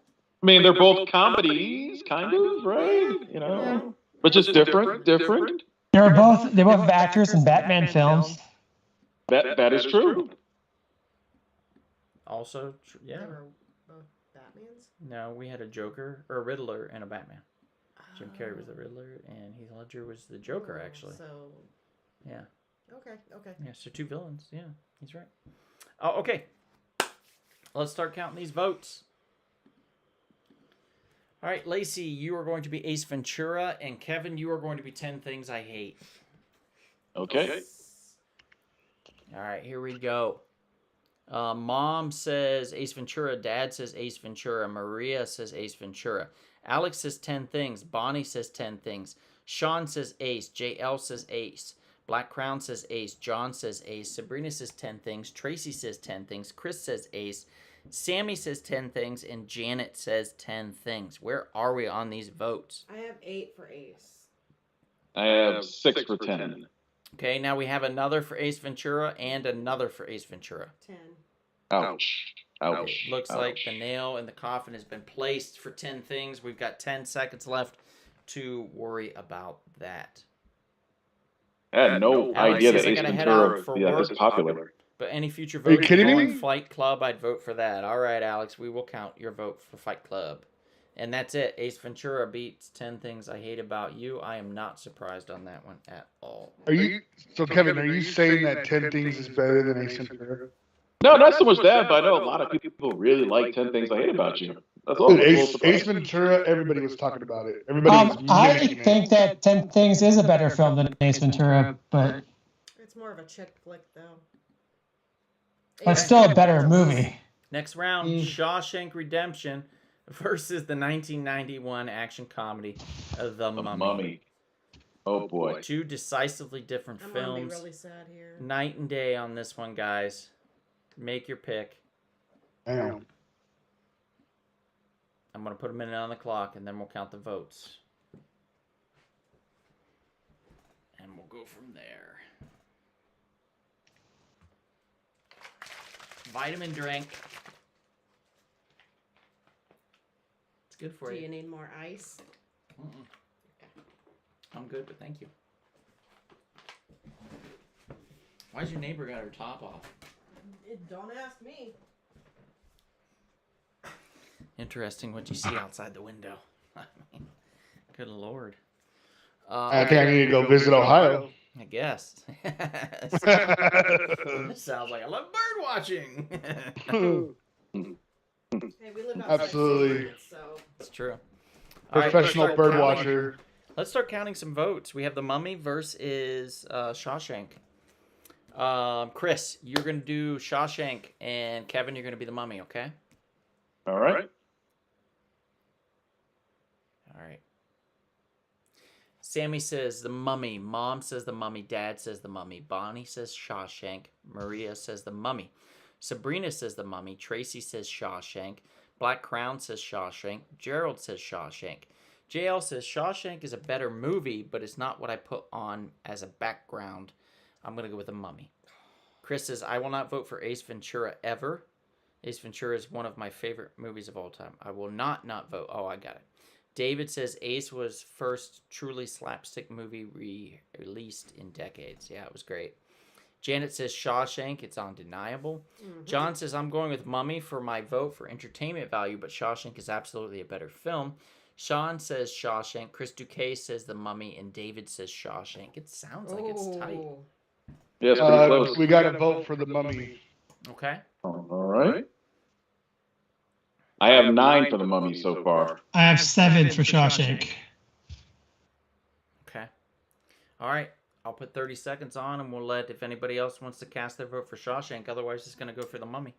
I mean, they're both comedies, kind of, right? You know, but just different. They both have actors in Batman films. That is true. Also, yeah. They were both Batmans? No, we had a Joker, or a Riddler, and a Batman. Jim Carrey was the Riddler, and Heath Ledger was the Joker, actually. So, Yeah. okay. Yeah, so 2 villains. Yeah, he's right. Oh, okay. Let's start counting these votes. All right, Lacey, you are going to be Ace Ventura, and Kevin, you are going to be 10 Things I Hate. Okay. All right, here we go. Mom says Ace Ventura. Dad says Ace Ventura. Maria says Ace Ventura. Alex says 10 Things. Bonnie says 10 Things. Sean says Ace. JL says Ace. Black Crown says Ace. John says Ace. Sabrina says 10 Things. Tracy says 10 Things. Chris says Ace. Sammy says 10 Things. And Janet says 10 Things. Where are we on these votes? I have 8 for Ace. I have 6 for 10. Okay, now we have another for Ace Ventura and another for Ace Ventura. 10. Ouch. It looks like the nail in the coffin has been placed for 10 Things. We've got 10 seconds left to worry about that. I had no Alex idea says that I Ace gotta head Ventura out for was work. this popular. But any future Are you vote kidding for me? Fight Club, I'd vote for that. All right, Alex, we will count your vote for Fight Club. And that's it. Ace Ventura beats 10 Things I Hate About You. I am not surprised on that one at all. Are you so, Kevin? Are you saying that 10 Things is better than Ace Ventura? No, not so much that, but I know a lot of people really like 10 Things I Hate About You. That's all. Dude, Ace Ventura, everybody was talking about it. Everybody was I mimicking think it. that 10 Things is a better film than Ace Ventura, but It's more of a chick flick, though. it's still a better movie. Next round, Shawshank Redemption versus the 1991 action comedy The Mummy. Oh boy. Two decisively different I'm gonna be films. really sad here. Night and day on this one, guys. Make your pick. Damn. I'm going to put a minute on the clock, and then we'll count the votes. And we'll go from there. Vitamin drink. It's good for Do you. you need more ice? Mm-mm. I'm good, but thank you. Why's your neighbor got her top off? Don't ask me. Interesting what you see outside the window. I mean, good lord. I think I need to go visit Ohio. I guess. Sounds like I love bird watching. Hey, we live outside Absolutely. St. Louis, so It's true. All right, Professional let's start bird counting. watcher. Let's start counting some votes. We have The Mummy versus Shawshank. Chris, you're going to do Shawshank, and Kevin, you're going to be The Mummy, okay? All right. All right. Sammy says The Mummy. Mom says The Mummy. Dad says The Mummy. Bonnie says Shawshank. Maria says The Mummy. Sabrina says The Mummy. Tracy says Shawshank. Black Crown says Shawshank. Gerald says Shawshank. JL says Shawshank is a better movie, but it's not what I put on as a background. I'm going to go with The Mummy. Chris says, I will not vote for Ace Ventura ever. Ace Ventura is one of my favorite movies of all time. I will not vote. Oh, I got it. David says Ace was first truly slapstick movie released in decades. Yeah, it was great. Janet says Shawshank. It's undeniable. Mm-hmm. John says I'm going with Mummy for my vote for entertainment value, but Shawshank is absolutely a better film. Sean says Shawshank. Chris Duquet says The Mummy, and David says Shawshank. It sounds like it's tight. Ooh. Yes, pretty close. We got to vote for The Mummy. Okay. All right. I have 9 for The Mummy so far. I have 7 for Shawshank. Okay. All right. I'll put 30 seconds on, and we'll let if anybody else wants to cast their vote for Shawshank. Otherwise, it's going to go for The Mummy.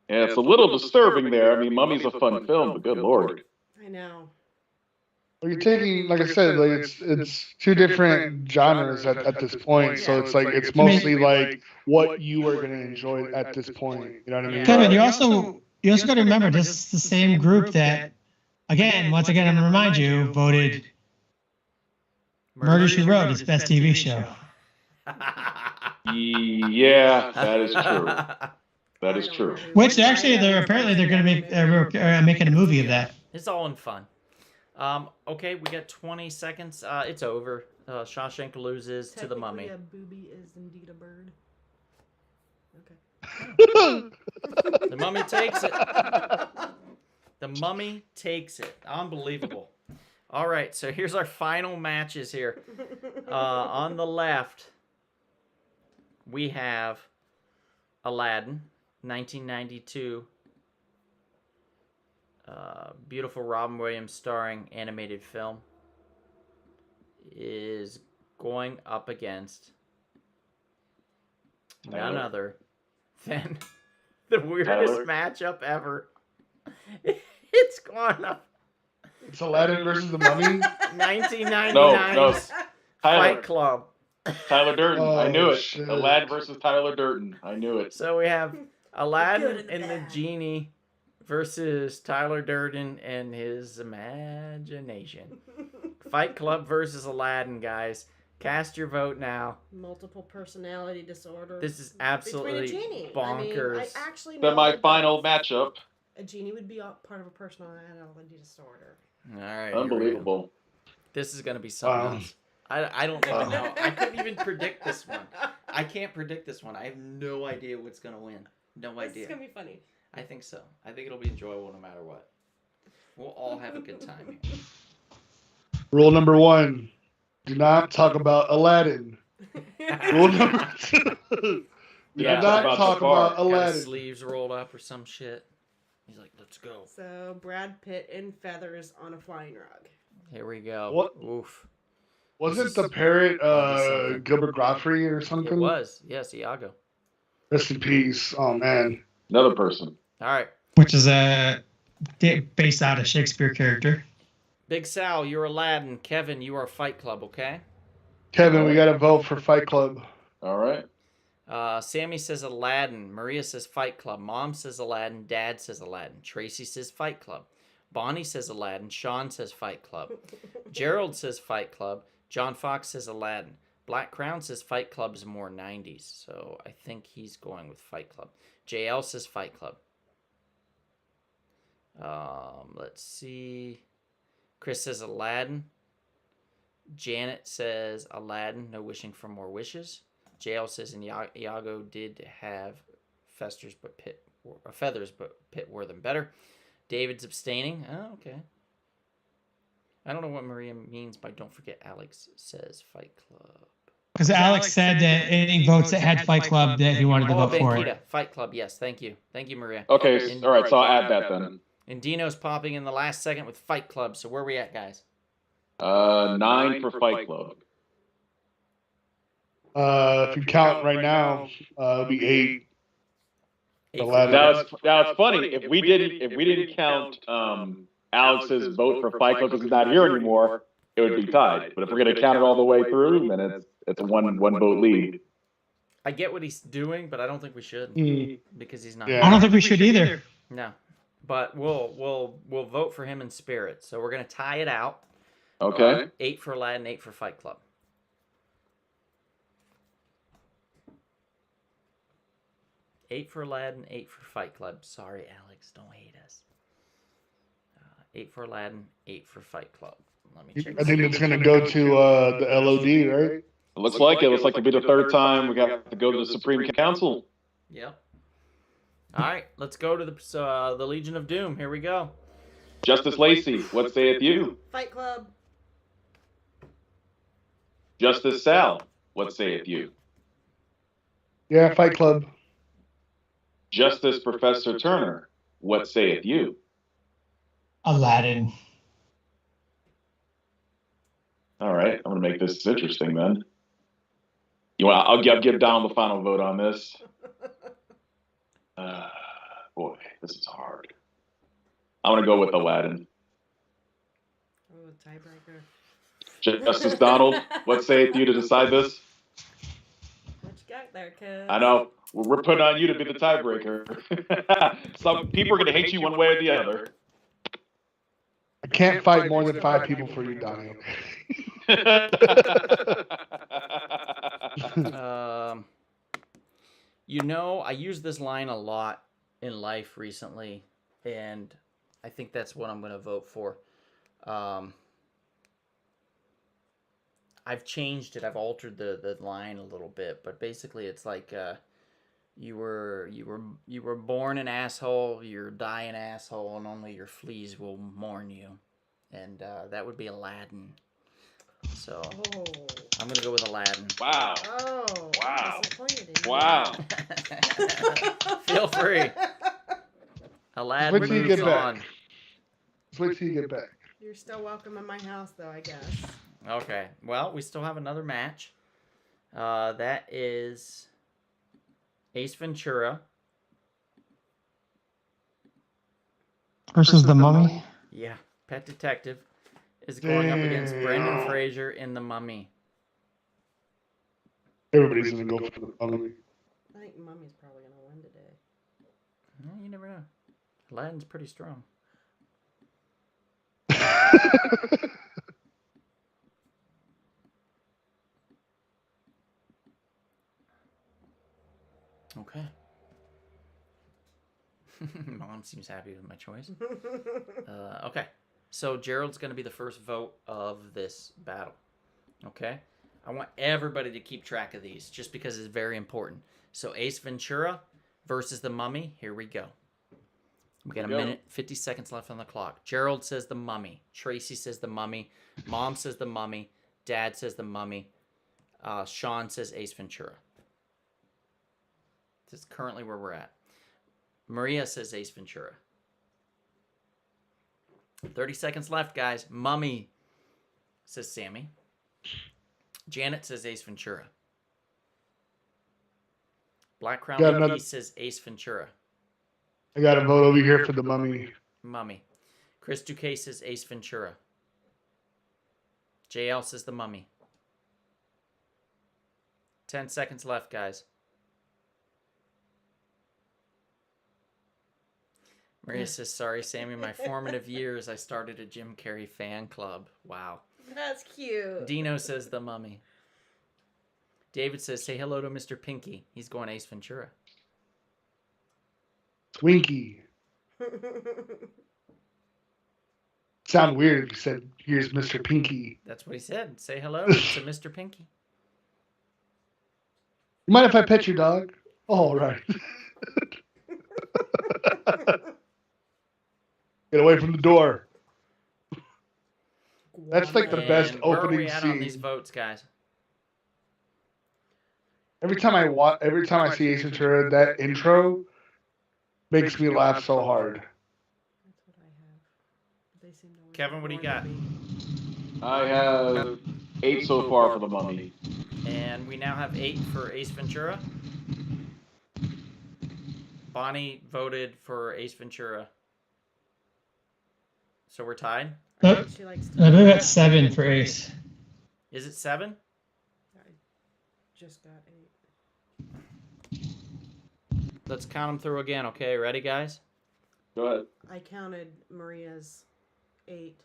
Yeah, it's a little disturbing there. I mean, Mummy's a fun film, but good lord. I know. Well, you're taking, like I said, like it's two different genres at this point. So it's like it's mostly like what you are going to enjoy at this point. You know what I mean? Kevin, you also got to remember this is the same group that, once again, I'm going to remind you, voted Murder, She Wrote as best TV show. Yeah, that is true. That is true. Which actually, they're going to make making a movie of that. It's all in fun. Okay, we got 20 seconds. It's over. Shawshank loses to The Mummy. A booby is indeed a bird. Okay. The Mummy takes it. The Mummy takes it. Unbelievable. All right, so here's our final matches here. On the left, we have Aladdin, 1992. Beautiful Robin Williams starring animated film is going up against none other than the weirdest matchup ever. It's going up. It's Aladdin versus The Mummy. 1999's No. Fight Club. Tyler Durden. I knew it. Shit. Aladdin versus Tyler Durden. I knew it. So we have Good Aladdin and and the bad. Genie versus Tyler Durden and his imagination. Fight Club versus Aladdin, guys. Cast your vote now. Multiple personality disorder. This is absolutely between a genie. bonkers. I mean, I actually know Semi-final that matchup. a genie would be part of a personality disorder. All right. here we go. Unbelievable. This is going to be something Wow. else. I don't even know. I couldn't even predict this one. I can't predict this one. I have no idea what's going to win. No This is idea. gonna be funny. I think so. I think it'll be enjoyable no matter what. We'll all have a good time here. Rule number 1: do not talk about Aladdin. Rule number 2: do Yeah, not about talk the bar. about Got his Aladdin. sleeves rolled up or some shit. He's like, let's go. So Brad Pitt in feathers on a flying rug. Here we go. What? Oof. Was it the parrot Gilbert Gottfried or It something? was. Yes, Iago. Rest in peace. Oh man. Another person. All right. Which is based out of Shakespeare character. Big Sal, you're Aladdin. Kevin, you are Fight Club, okay? Kevin, we got to vote for Fight Club. All right. Sammy says Aladdin. Maria says Fight Club. Mom says Aladdin. Dad says Aladdin. Tracy says Fight Club. Bonnie says Aladdin. Sean says Fight Club. Gerald says Fight Club. John Fox says Aladdin. Black Crown says Fight Club is more 90s. So I think he's going with Fight Club. JL says Fight Club. Let's see. Chris says Aladdin. Janet says Aladdin. No wishing for more wishes. JL says, and Iago did have feathers, but Pitt wore them better. David's abstaining. Oh, okay. I don't know what Maria means by don't forget Alex says Fight Club. Because Alex said that any votes that had Fight Club that he wanted to vote for Bankita, it. Fight Club, yes. Thank you. Thank you, Maria. Okay, all right, so I'll add that then. And Dino's popping in the last second with Fight Club. So where are we at, guys? 9 for Fight Club. If you count right now, it'll be 8. Now it's funny if we didn't count Alex's vote for Fight Club because he's not here anymore, it would be tied. But if we're going to count it all the way through, then it's a one vote lead. I get what he's doing, but I don't think we should because he's not. Yeah. I don't think we should either. No, but we'll vote for him in spirit. So we're gonna tie it out. Okay. 8 for Aladdin, 8 for Fight Club. Eight for Aladdin, 8 for Fight Club. Sorry, Alex, don't hate us. 8 for Aladdin, 8 for Fight Club. Let me check. I think it's going to go to the LOD, right? It looks like it. Looks like it'll be the third time we got to go to the Supreme Council. Yep. All right, let's go to the Legion of Doom. Here we go. Justice Lacey, what saith you? Fight Club. Justice Sal, what saith you? Yeah, Fight Club. Justice Professor Turner, what saith you? Aladdin. All right, I'm gonna make this interesting then. I'll give Donald the final vote on this. Boy, this is hard. I'm gonna go with Aladdin. Oh, tiebreaker. Justice Donald, what saith you to decide this? What you got there, kid? I know we're putting on you to be the tiebreaker. Some people are gonna hate you one way or the other. I can't fight more than 5 people for you, Donnie. I use this line a lot in life recently, and I think that's what I'm going to vote for. I've changed it. I've altered the line a little bit, but basically it's like you were born an asshole, you're dying asshole, and only your fleas will mourn you, and that would be Aladdin. So I'm gonna go with Aladdin. Wow. Oh. Wow. Disappointed in you. Wow. Feel free. Aladdin Wait till you moves get back. on. Just wait till you get back. You're still welcome in my house, though, I guess. Okay. Well, we still have another match. That is Ace Ventura. Versus the Mummy. Yeah. Pet Detective is going up against Brendan Fraser in The Mummy. Everybody's going to go for the Mummy. I think Mummy's probably going to win today. Well, you never know. Aladdin's pretty strong. Okay. Mom seems happy with my choice. Okay. So Gerald's going to be the first vote of this battle. Okay? I want everybody to keep track of these just because it's very important. So Ace Ventura versus the Mummy. Here we go. We got a minute, 50 seconds left on the clock. Gerald says the Mummy. Tracy says the Mummy. Mom says the Mummy. Dad says the Mummy. Sean says Ace Ventura. This is currently where we're at. Maria says Ace Ventura. 30 seconds left, guys. Mummy says Sammy. Janet says Ace Ventura. Black Crown Mickey says Ace Ventura. I got a vote over here for the Mummy. Mummy. Chris Duque says Ace Ventura. JL says the Mummy. 10 seconds left, guys. Maria says, sorry, Sammy. My formative years, I started a Jim Carrey fan club. Wow. That's cute. Dino says the Mummy. David says, say hello to Mr. Pinky. He's going Ace Ventura. Twinkie. Sound weird if you said, here's Mr. Pinky. That's what he said. Say hello to Mr. Pinky. You mind if I pet your dog? All right. Get away from the door. That's like the best And where are opening we at on these scene. votes, guys? Every time I see Ace Ventura, that intro makes me laugh so hard. That's what I have. They seem to always Kevin, what do you warn got? me. I have 8 so far for the Mummy. And we now have 8 for Ace Ventura. Bonnie voted for Ace Ventura. So we're tied? I Oh, think she likes I to. believe that's 7 for Ace. Is it 7? I just got 8. Let's count them through again, okay? Ready, guys? Go ahead. I counted Maria's 8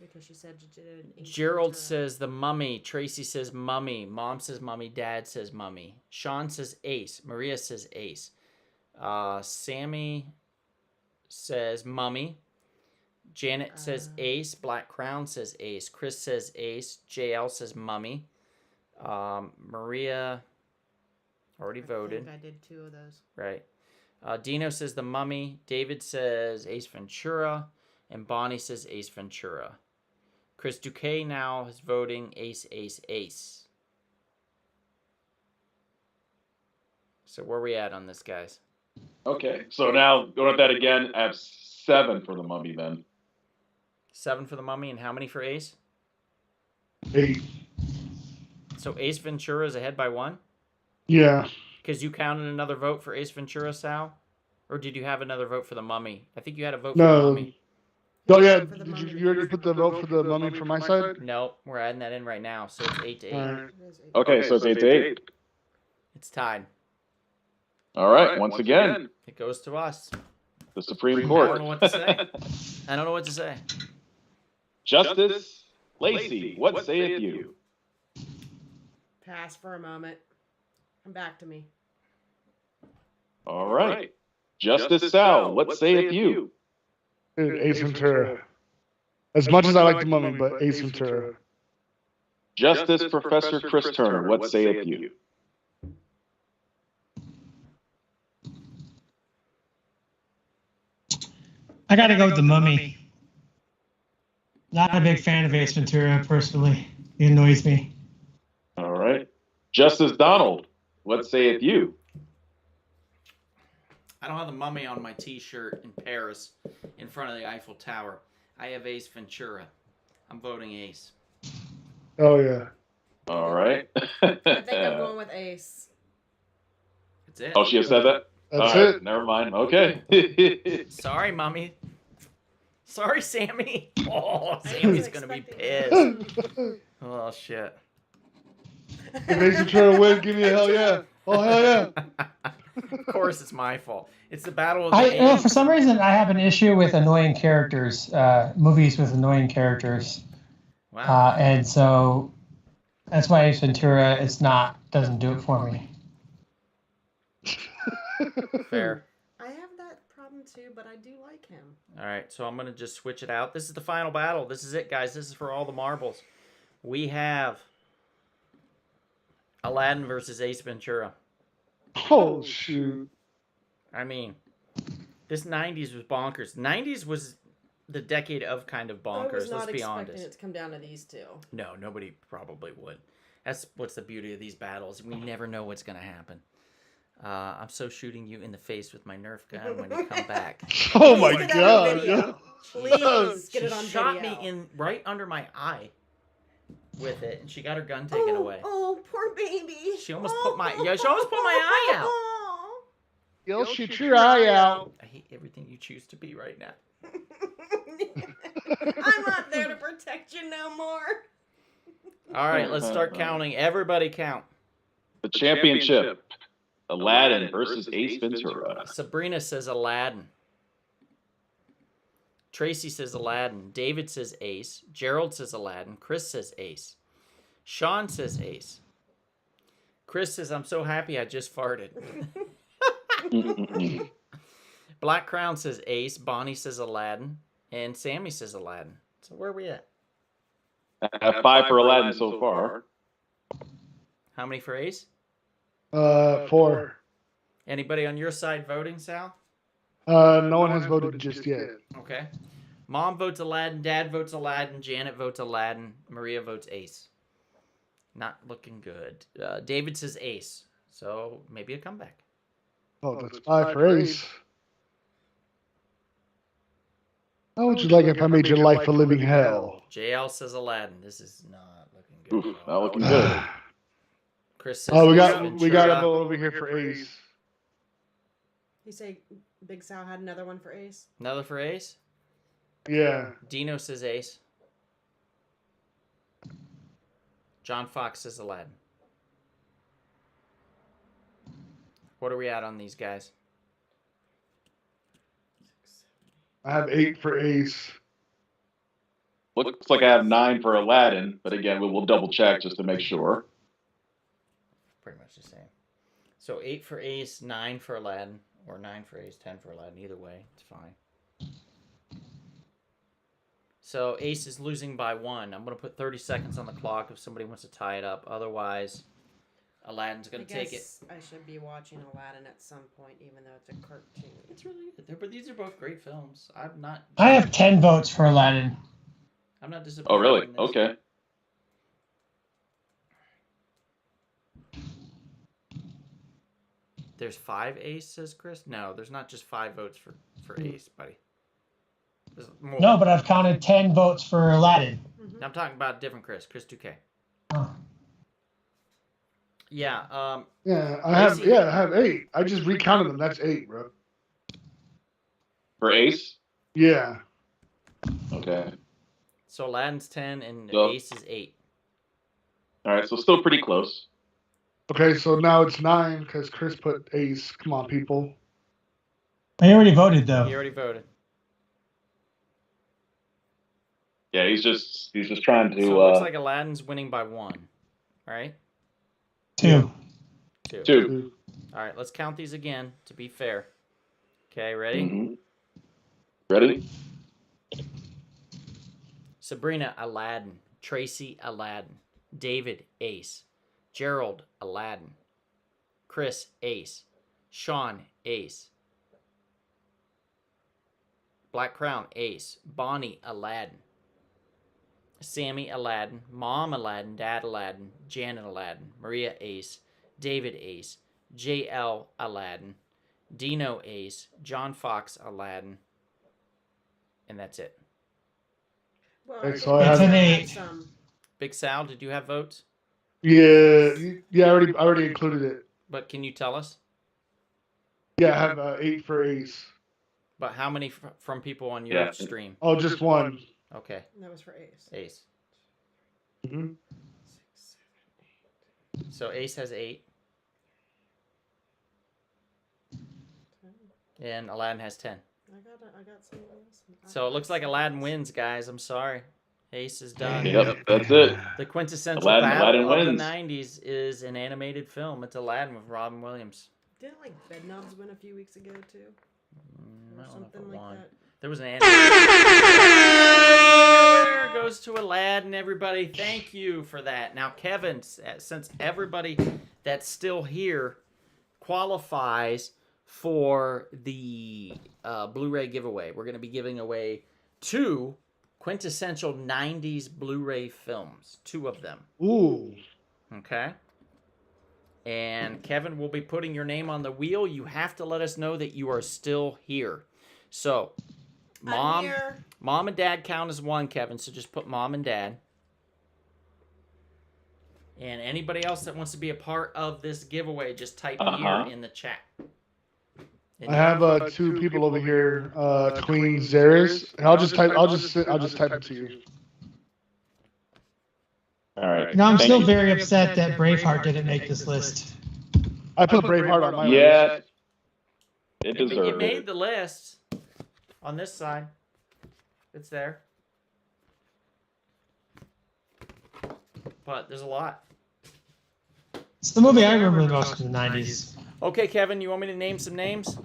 because she said she did. Ace Gerald Ventura. says the Mummy. Tracy says Mummy. Mom says Mummy. Dad says Mummy. Sean says Ace. Maria says Ace. Sammy says Mummy. Janet says Ace. Black Crown says Ace. Chris says Ace. JL says Mummy. Maria already voted. I think I did 2 of those. Right. Dino says the Mummy. David says Ace Ventura. And Bonnie says Ace Ventura. Chris Duque now is voting Ace, Ace, Ace. So where are we at on this, guys? Okay. So now, going with that again, I have 7 for the Mummy then. 7 for the Mummy, and how many for Ace? 8. So Ace Ventura is ahead by 1? Yeah. Because you counted another vote for Ace Ventura, Sal? Or did you have another vote for the Mummy? I think you had a vote for the No. Mummy. Oh, yeah. For the Did Mummy. you already put the vote for the Mummy from my side? No, we're adding that in right now, so it's 8 to 8. All right. It is 8. Okay, so it's 8 to 8. It's tied. All right, once again, It goes to us. the Supreme I don't Court. know what to say. I don't know what to say. Justice Lacey, what saith you? Pass for a moment. Come back to me. All right. Justice Sal, what saith you? Ace Ventura. As much as I like the Mummy, but Ace Ventura. Justice Professor Chris Turner, what saith you? I gotta go with the Mummy. Not a big fan of Ace Ventura, personally. He annoys me. All right. Justice Donald, what saith you? I don't have the Mummy on my T-shirt in Paris in front of the Eiffel Tower. I have Ace Ventura. I'm voting Ace. Oh, yeah. All right. I think I'm going with Ace. That's it. Oh, she has said that? That's All right, it. never mind. Okay. Sorry, Mummy. Sorry, Sammy. Oh, I Sammy's was gonna be expecting pissed. Oh shit. If Ace Ventura wins, give me a hell yeah. Oh, hell yeah. Of course, it's my fault. It's the battle of the For Aces. some reason, I have an issue with annoying characters, movies with annoying characters. Wow. And so that's why Ace Ventura doesn't do it for me. Fair. I have that problem too, but I do like him. All right, so I'm gonna just switch it out. This is the final battle. This is it, guys. This is for all the marbles. We have Aladdin versus Ace Ventura. Oh, shoot. I mean, this 90s was bonkers. 90s was the decade of kind of I was bonkers. not Let's be expecting honest. it to come down to these 2. No, nobody probably would. That's what's the beauty of these battles. We never know what's gonna happen. I'm so shooting you in the face with my Nerf gun when you come back. Oh, Please my get that on video. God. Please get She it on shot video. me in right under my eye with it, and she got her gun taken away. Oh, poor baby. She almost put my she almost put my eye out. Oh. You'll shoot your eye out. I hate everything you choose to be right now. I'm not there to protect you no more. All right, let's start counting. Everybody count. The championship. Aladdin versus Ace Ventura. Sabrina says Aladdin. Tracy says Aladdin. David says Ace. Gerald says Aladdin. Chris says Ace. Sean says Ace. Chris says, I'm so happy I just farted. Black Crown says Ace. Bonnie says Aladdin. And Sammy says Aladdin. So where are we at? I have 5 for Aladdin so far. How many for Ace? 4. Anybody on your side voting, Sal? No one has voted just yet. Okay. Mom votes Aladdin. Dad votes Aladdin. Janet votes Aladdin. Maria votes Ace. Not looking good. David says Ace. So maybe a comeback. Oh, that's 5 for Ace. How would you like if I made your life a living hell? JL says Aladdin. This is not looking good. Oof, not looking good. Chris says Oh, we Ace got Ventura. a vote over here for Ace. You say Big Sal had another one for Ace? Another for Ace? Yeah. Dino says Ace. John Fox says Aladdin. What are we at on these guys? I have 8 for Ace. Looks like I have 9 for Aladdin, but again, we'll double check just to make sure. Pretty much the same. So 8 for Ace, 9 for Aladdin, or 9 for Ace, 10 for Aladdin. Either way, it's fine. So Ace is losing by 1. I'm going to put 30 seconds on the clock if somebody wants to tie it up. Otherwise, Aladdin's going to take it. I should be watching Aladdin at some point, even though it's a cartoon. It's really good. But these are both great films. I have 10 votes for Aladdin. I'm not disappointed. Oh, really? in this. Okay. There's 5 Ace, says Chris? No, there's not just 5 votes for Ace, buddy. There's more. No, but I've counted 10 votes for Aladdin. I'm talking about a different Chris 2K. Oh. Yeah, Yeah, I have 8. I just recounted them. That's 8, bro. For Ace? Yeah. Okay. so Aladdin's 10 and So- Ace is 8. All right, so still pretty close. Okay, so now it's 9 because Chris put Ace. Come on, people. He already voted, though. He already voted. Yeah, he's just trying to. So it looks like Aladdin's winning by 1, right? 2. 2. All right, let's count these again to be fair. Okay, ready? Mhm. Ready? Sabrina, Aladdin. Tracy, Aladdin. David, Ace. Gerald, Aladdin. Chris, Ace. Sean, Ace. Black Crown, Ace. Bonnie, Aladdin. Sammy, Aladdin. Mom, Aladdin. Dad, Aladdin. Janet, Aladdin. Maria, Ace. David, Ace. JL, Aladdin. Dino, Ace. John Fox, Aladdin. And that's it. Well, Okay, so I It's have an 8. Big Sal, did you have votes? Yeah. I already included it. But can you tell us? Yeah, I have 8 for Ace. But how many from people on your Yeah. stream? Oh, just 1. Okay, That was for Ace. Ace. Mm-hmm. 6, 7, 8, So Ace has 8, 10. and Aladdin has 10. I got some of those. So it looks like Aladdin wins, guys. I'm sorry. Ace is done. Yep, that's it. The quintessential Aladdin battle of wins. the 90s is an animated film. It's Aladdin with Robin Williams. Didn't like Bedknobs win a few weeks ago too, I or don't know if something it like won. that? There was an animated. There goes to Aladdin, everybody. Thank you for that. Now, Kevin, since everybody that's still here qualifies for the Blu-ray giveaway, we're going to be giving away 2 quintessential 90s Blu-ray films. 2 of them. Ooh. Okay? And Kevin will be putting your name on the wheel. You have to let us know that you are still here. So, I'm here. Mom and Dad count as 1, Kevin. So just put Mom and Dad. And anybody else that wants to be a part of this giveaway, just type here in the chat. I have 2 people over here, Queen Zeris. And I'll just type it to you. All right. No, I'm Thank still you. very upset that Braveheart didn't make this list. I put Braveheart on my list. Yeah, it It deserved made it. the list on this side. It's there. But there's a lot. It's the movie I remember the most from the 90s. Okay, Kevin, you want me to name some names?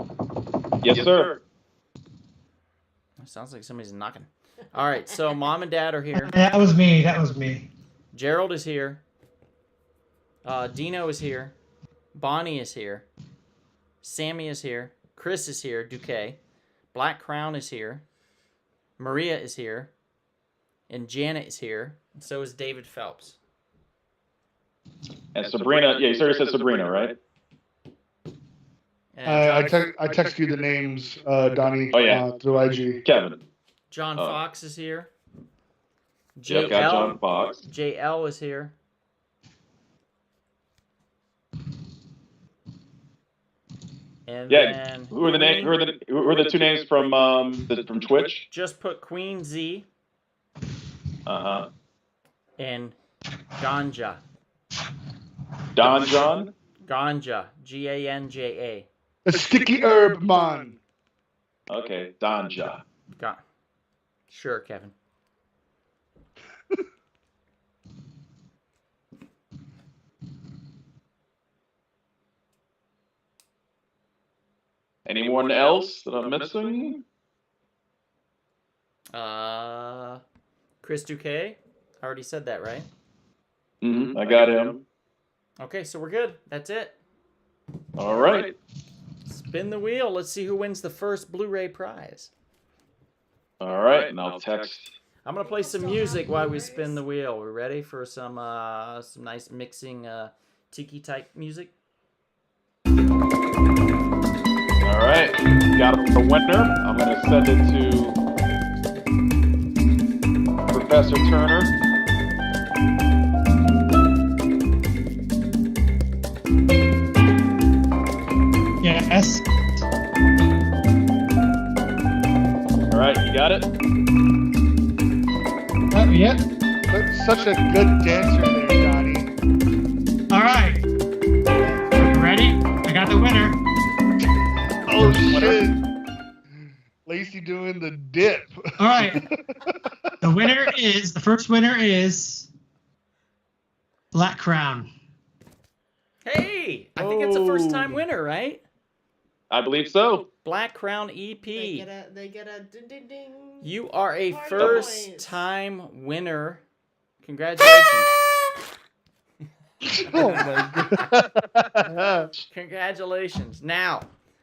Yes, sir. Sounds like somebody's knocking. All right, so Mom and Dad are here. That was me. That was me. Gerald is here. Dino is here. Bonnie is here. Sammy is here. Chris is here. Duque. Black Crown is here. Maria is here. And Janet is here. And so is David Phelps. And Sabrina, yeah, you sort of said Sabrina, right? And I text you the names, Donnie, Oh, yeah. through IG. Kevin. John Fox is here. Yep, got John Fox. JL is here. And Yeah, then who are the name? Who are the two names from from Twitch? just put Queen Z Uh-huh. and Ganja. Don John. Ganja. Ganja. The sticky herb man. Okay, Danja. Sure, Kevin. Anyone else that I'm missing? Chris Duque. I already said that, right? Mm-hmm. I got him. Okay, so we're good. That's it. All right. Spin the wheel. Let's see who wins the first Blu-ray prize. All right, and I'll text. I'm gonna play some music while we spin the wheel. We're ready for some nice mixing tiki type music. All right, got the winner. I'm gonna send it to Professor Turner. Yes. All right, you got it. Yep. Such a good dancer there, Donnie. All right. Ready? I got the winner. Oh shit! Lacey doing the dip. All right. The first winner is Black Crown. Hey, I think it's a first-time winner, right? I believe so. Black Crown EP. They get a ding ding ding. You are a Party first-time winner. Congratulations. Oh my god! Congratulations. Now,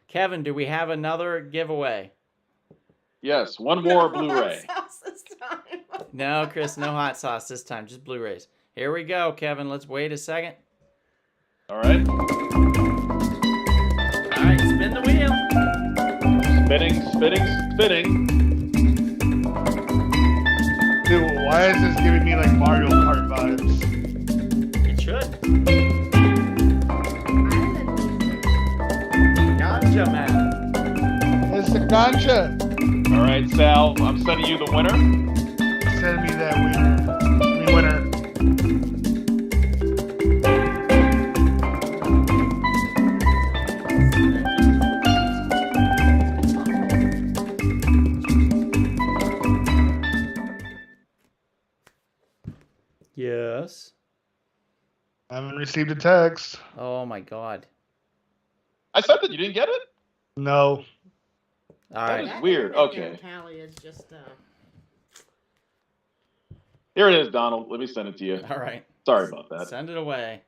Kevin, do we have another giveaway? Yes, one more Blu-ray. Sauce this time. No, Chris, no hot sauce this time, just Blu-rays. Here we go, Kevin. Let's wait a second. All right. All right, spin the wheel. Spinning, spinning, spinning. Dude, why is this giving me like Mario Kart vibes? It should. Ganja man. It's the ganja. All right, Sal, I'm sending you the winner. Send me that winner. Yes. I haven't received a text. Oh my God. I said that you didn't get it? No. All That right. is weird. Okay. Tally is just Here it is, Donald. Let me send it to you. All right. Sorry about that. Send it away.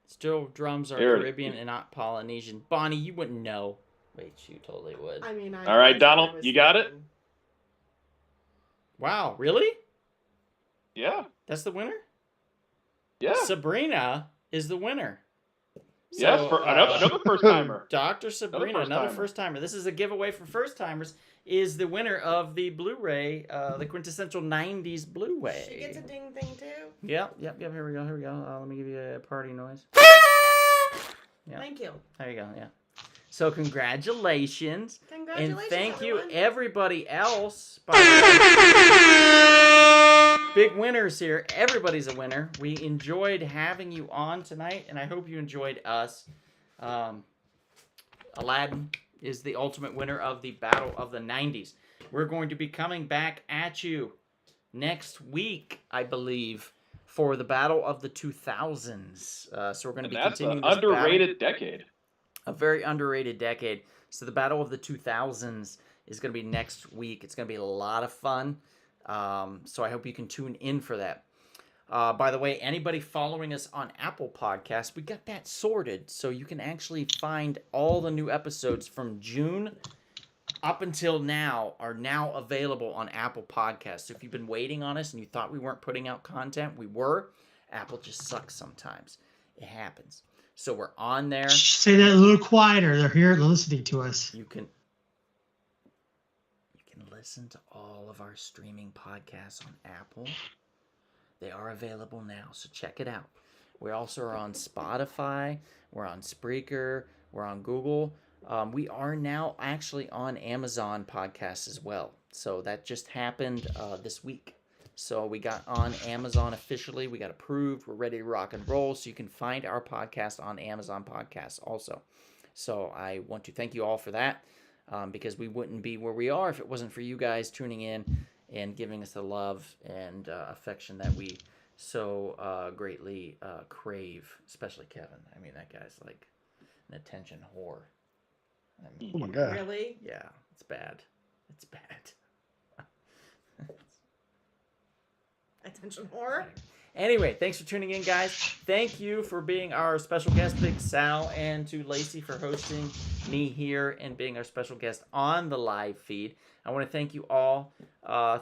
Still drums are Here it is. Caribbean and not Polynesian. Bonnie, you wouldn't know. Wait, you totally would. I mean, All right, Donald, you got it? Wow, really? Yeah. That's the winner? Yeah. Sabrina is the winner. Yes, for another first timer. Dr. Sabrina, another first-timer. first timer. This is a giveaway for first timers. Is the winner of the Blu-ray, the quintessential 90s Blu-ray. She gets a ding thing too. Yep. Here we go. Let me give you a party noise. Yeah. Thank you. There you go. Yeah. So congratulations. Congratulations, And thank you everyone. everybody else. By the way. Big winners here. Everybody's a winner. We enjoyed having you on tonight, and I hope you enjoyed us. Aladdin is the ultimate winner of the Battle of the 90s. We're going to be coming back at you next week, I believe, for the Battle of the 2000s. So we're going to be That's an continuing this underrated battle. decade. A very underrated decade. So the Battle of the 2000s is going to be next week. It's going to be a lot of fun. So I hope you can tune in for that. By the way, anybody following us on Apple Podcasts, we got that sorted. So you can actually find all the new episodes from June up until now are now available on Apple Podcasts. So if you've been waiting on us and you thought we weren't putting out content, we were. Apple just sucks sometimes. It happens. So we're on there. Say that a little quieter. They're here listening to us. You can listen to all of our streaming podcasts on Apple. They are available now, so check it out. We also are on Spotify. We're on Spreaker. We're on Google. We are now actually on Amazon Podcasts as well. So that just happened this week. So we got on Amazon officially. We got approved. We're ready to rock and roll. So you can find our podcast on Amazon Podcasts also. So I want to thank you all for that because we wouldn't be where we are if it wasn't for you guys tuning in and giving us the love and affection that we so greatly crave, especially Kevin. I mean, that guy's like an attention whore. I mean, Oh my god. Really? yeah, it's bad. It's bad. Attention whore. Anyway, thanks for tuning in, guys. Thank you for being our special guest, Big Sal, and to Lacey for hosting me here and being our special guest on the live feed. I want to thank you all.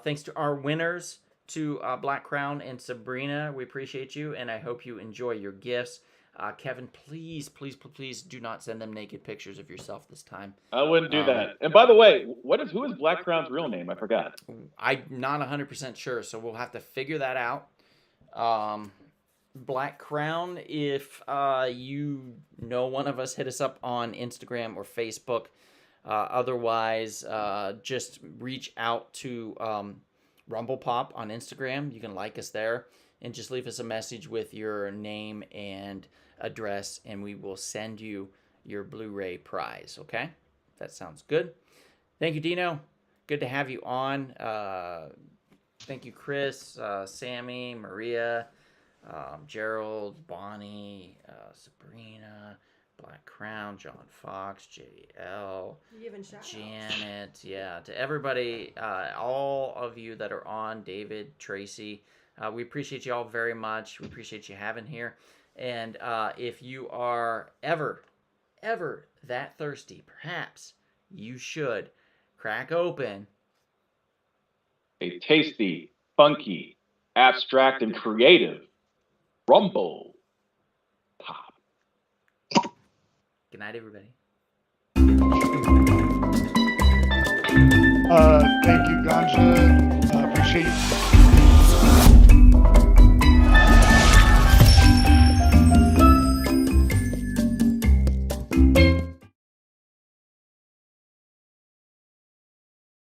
Thanks to our winners, to Black Crown and Sabrina. We appreciate you, and I hope you enjoy your gifts. Kevin, please, please, please do not send them naked pictures of yourself this time. I wouldn't do that. And by the way, who is Black Crown's real name? I forgot. I'm not 100% sure, so we'll have to figure that out. Black Crown, if you know one of us, hit us up on Instagram or Facebook. Otherwise, just reach out to Rumble Pop on Instagram. You can like us there and just leave us a message with your name and address, and we will send you your Blu-ray prize. Okay, that sounds good. Thank you, Dino. Good to have you on. Thank you, Chris, Sammy, Maria, Gerald, Bonnie, Sabrina, Black Crown, John Fox, JL, You even shout Janet, yeah, to everybody, all of you that are on, David, Tracy, we appreciate you all very much. We appreciate you having here. And if you are ever that thirsty, perhaps you should crack open A tasty, funky, abstract, and creative Rumble Pop. Good night, everybody. Thank you, Ganja. Appreciate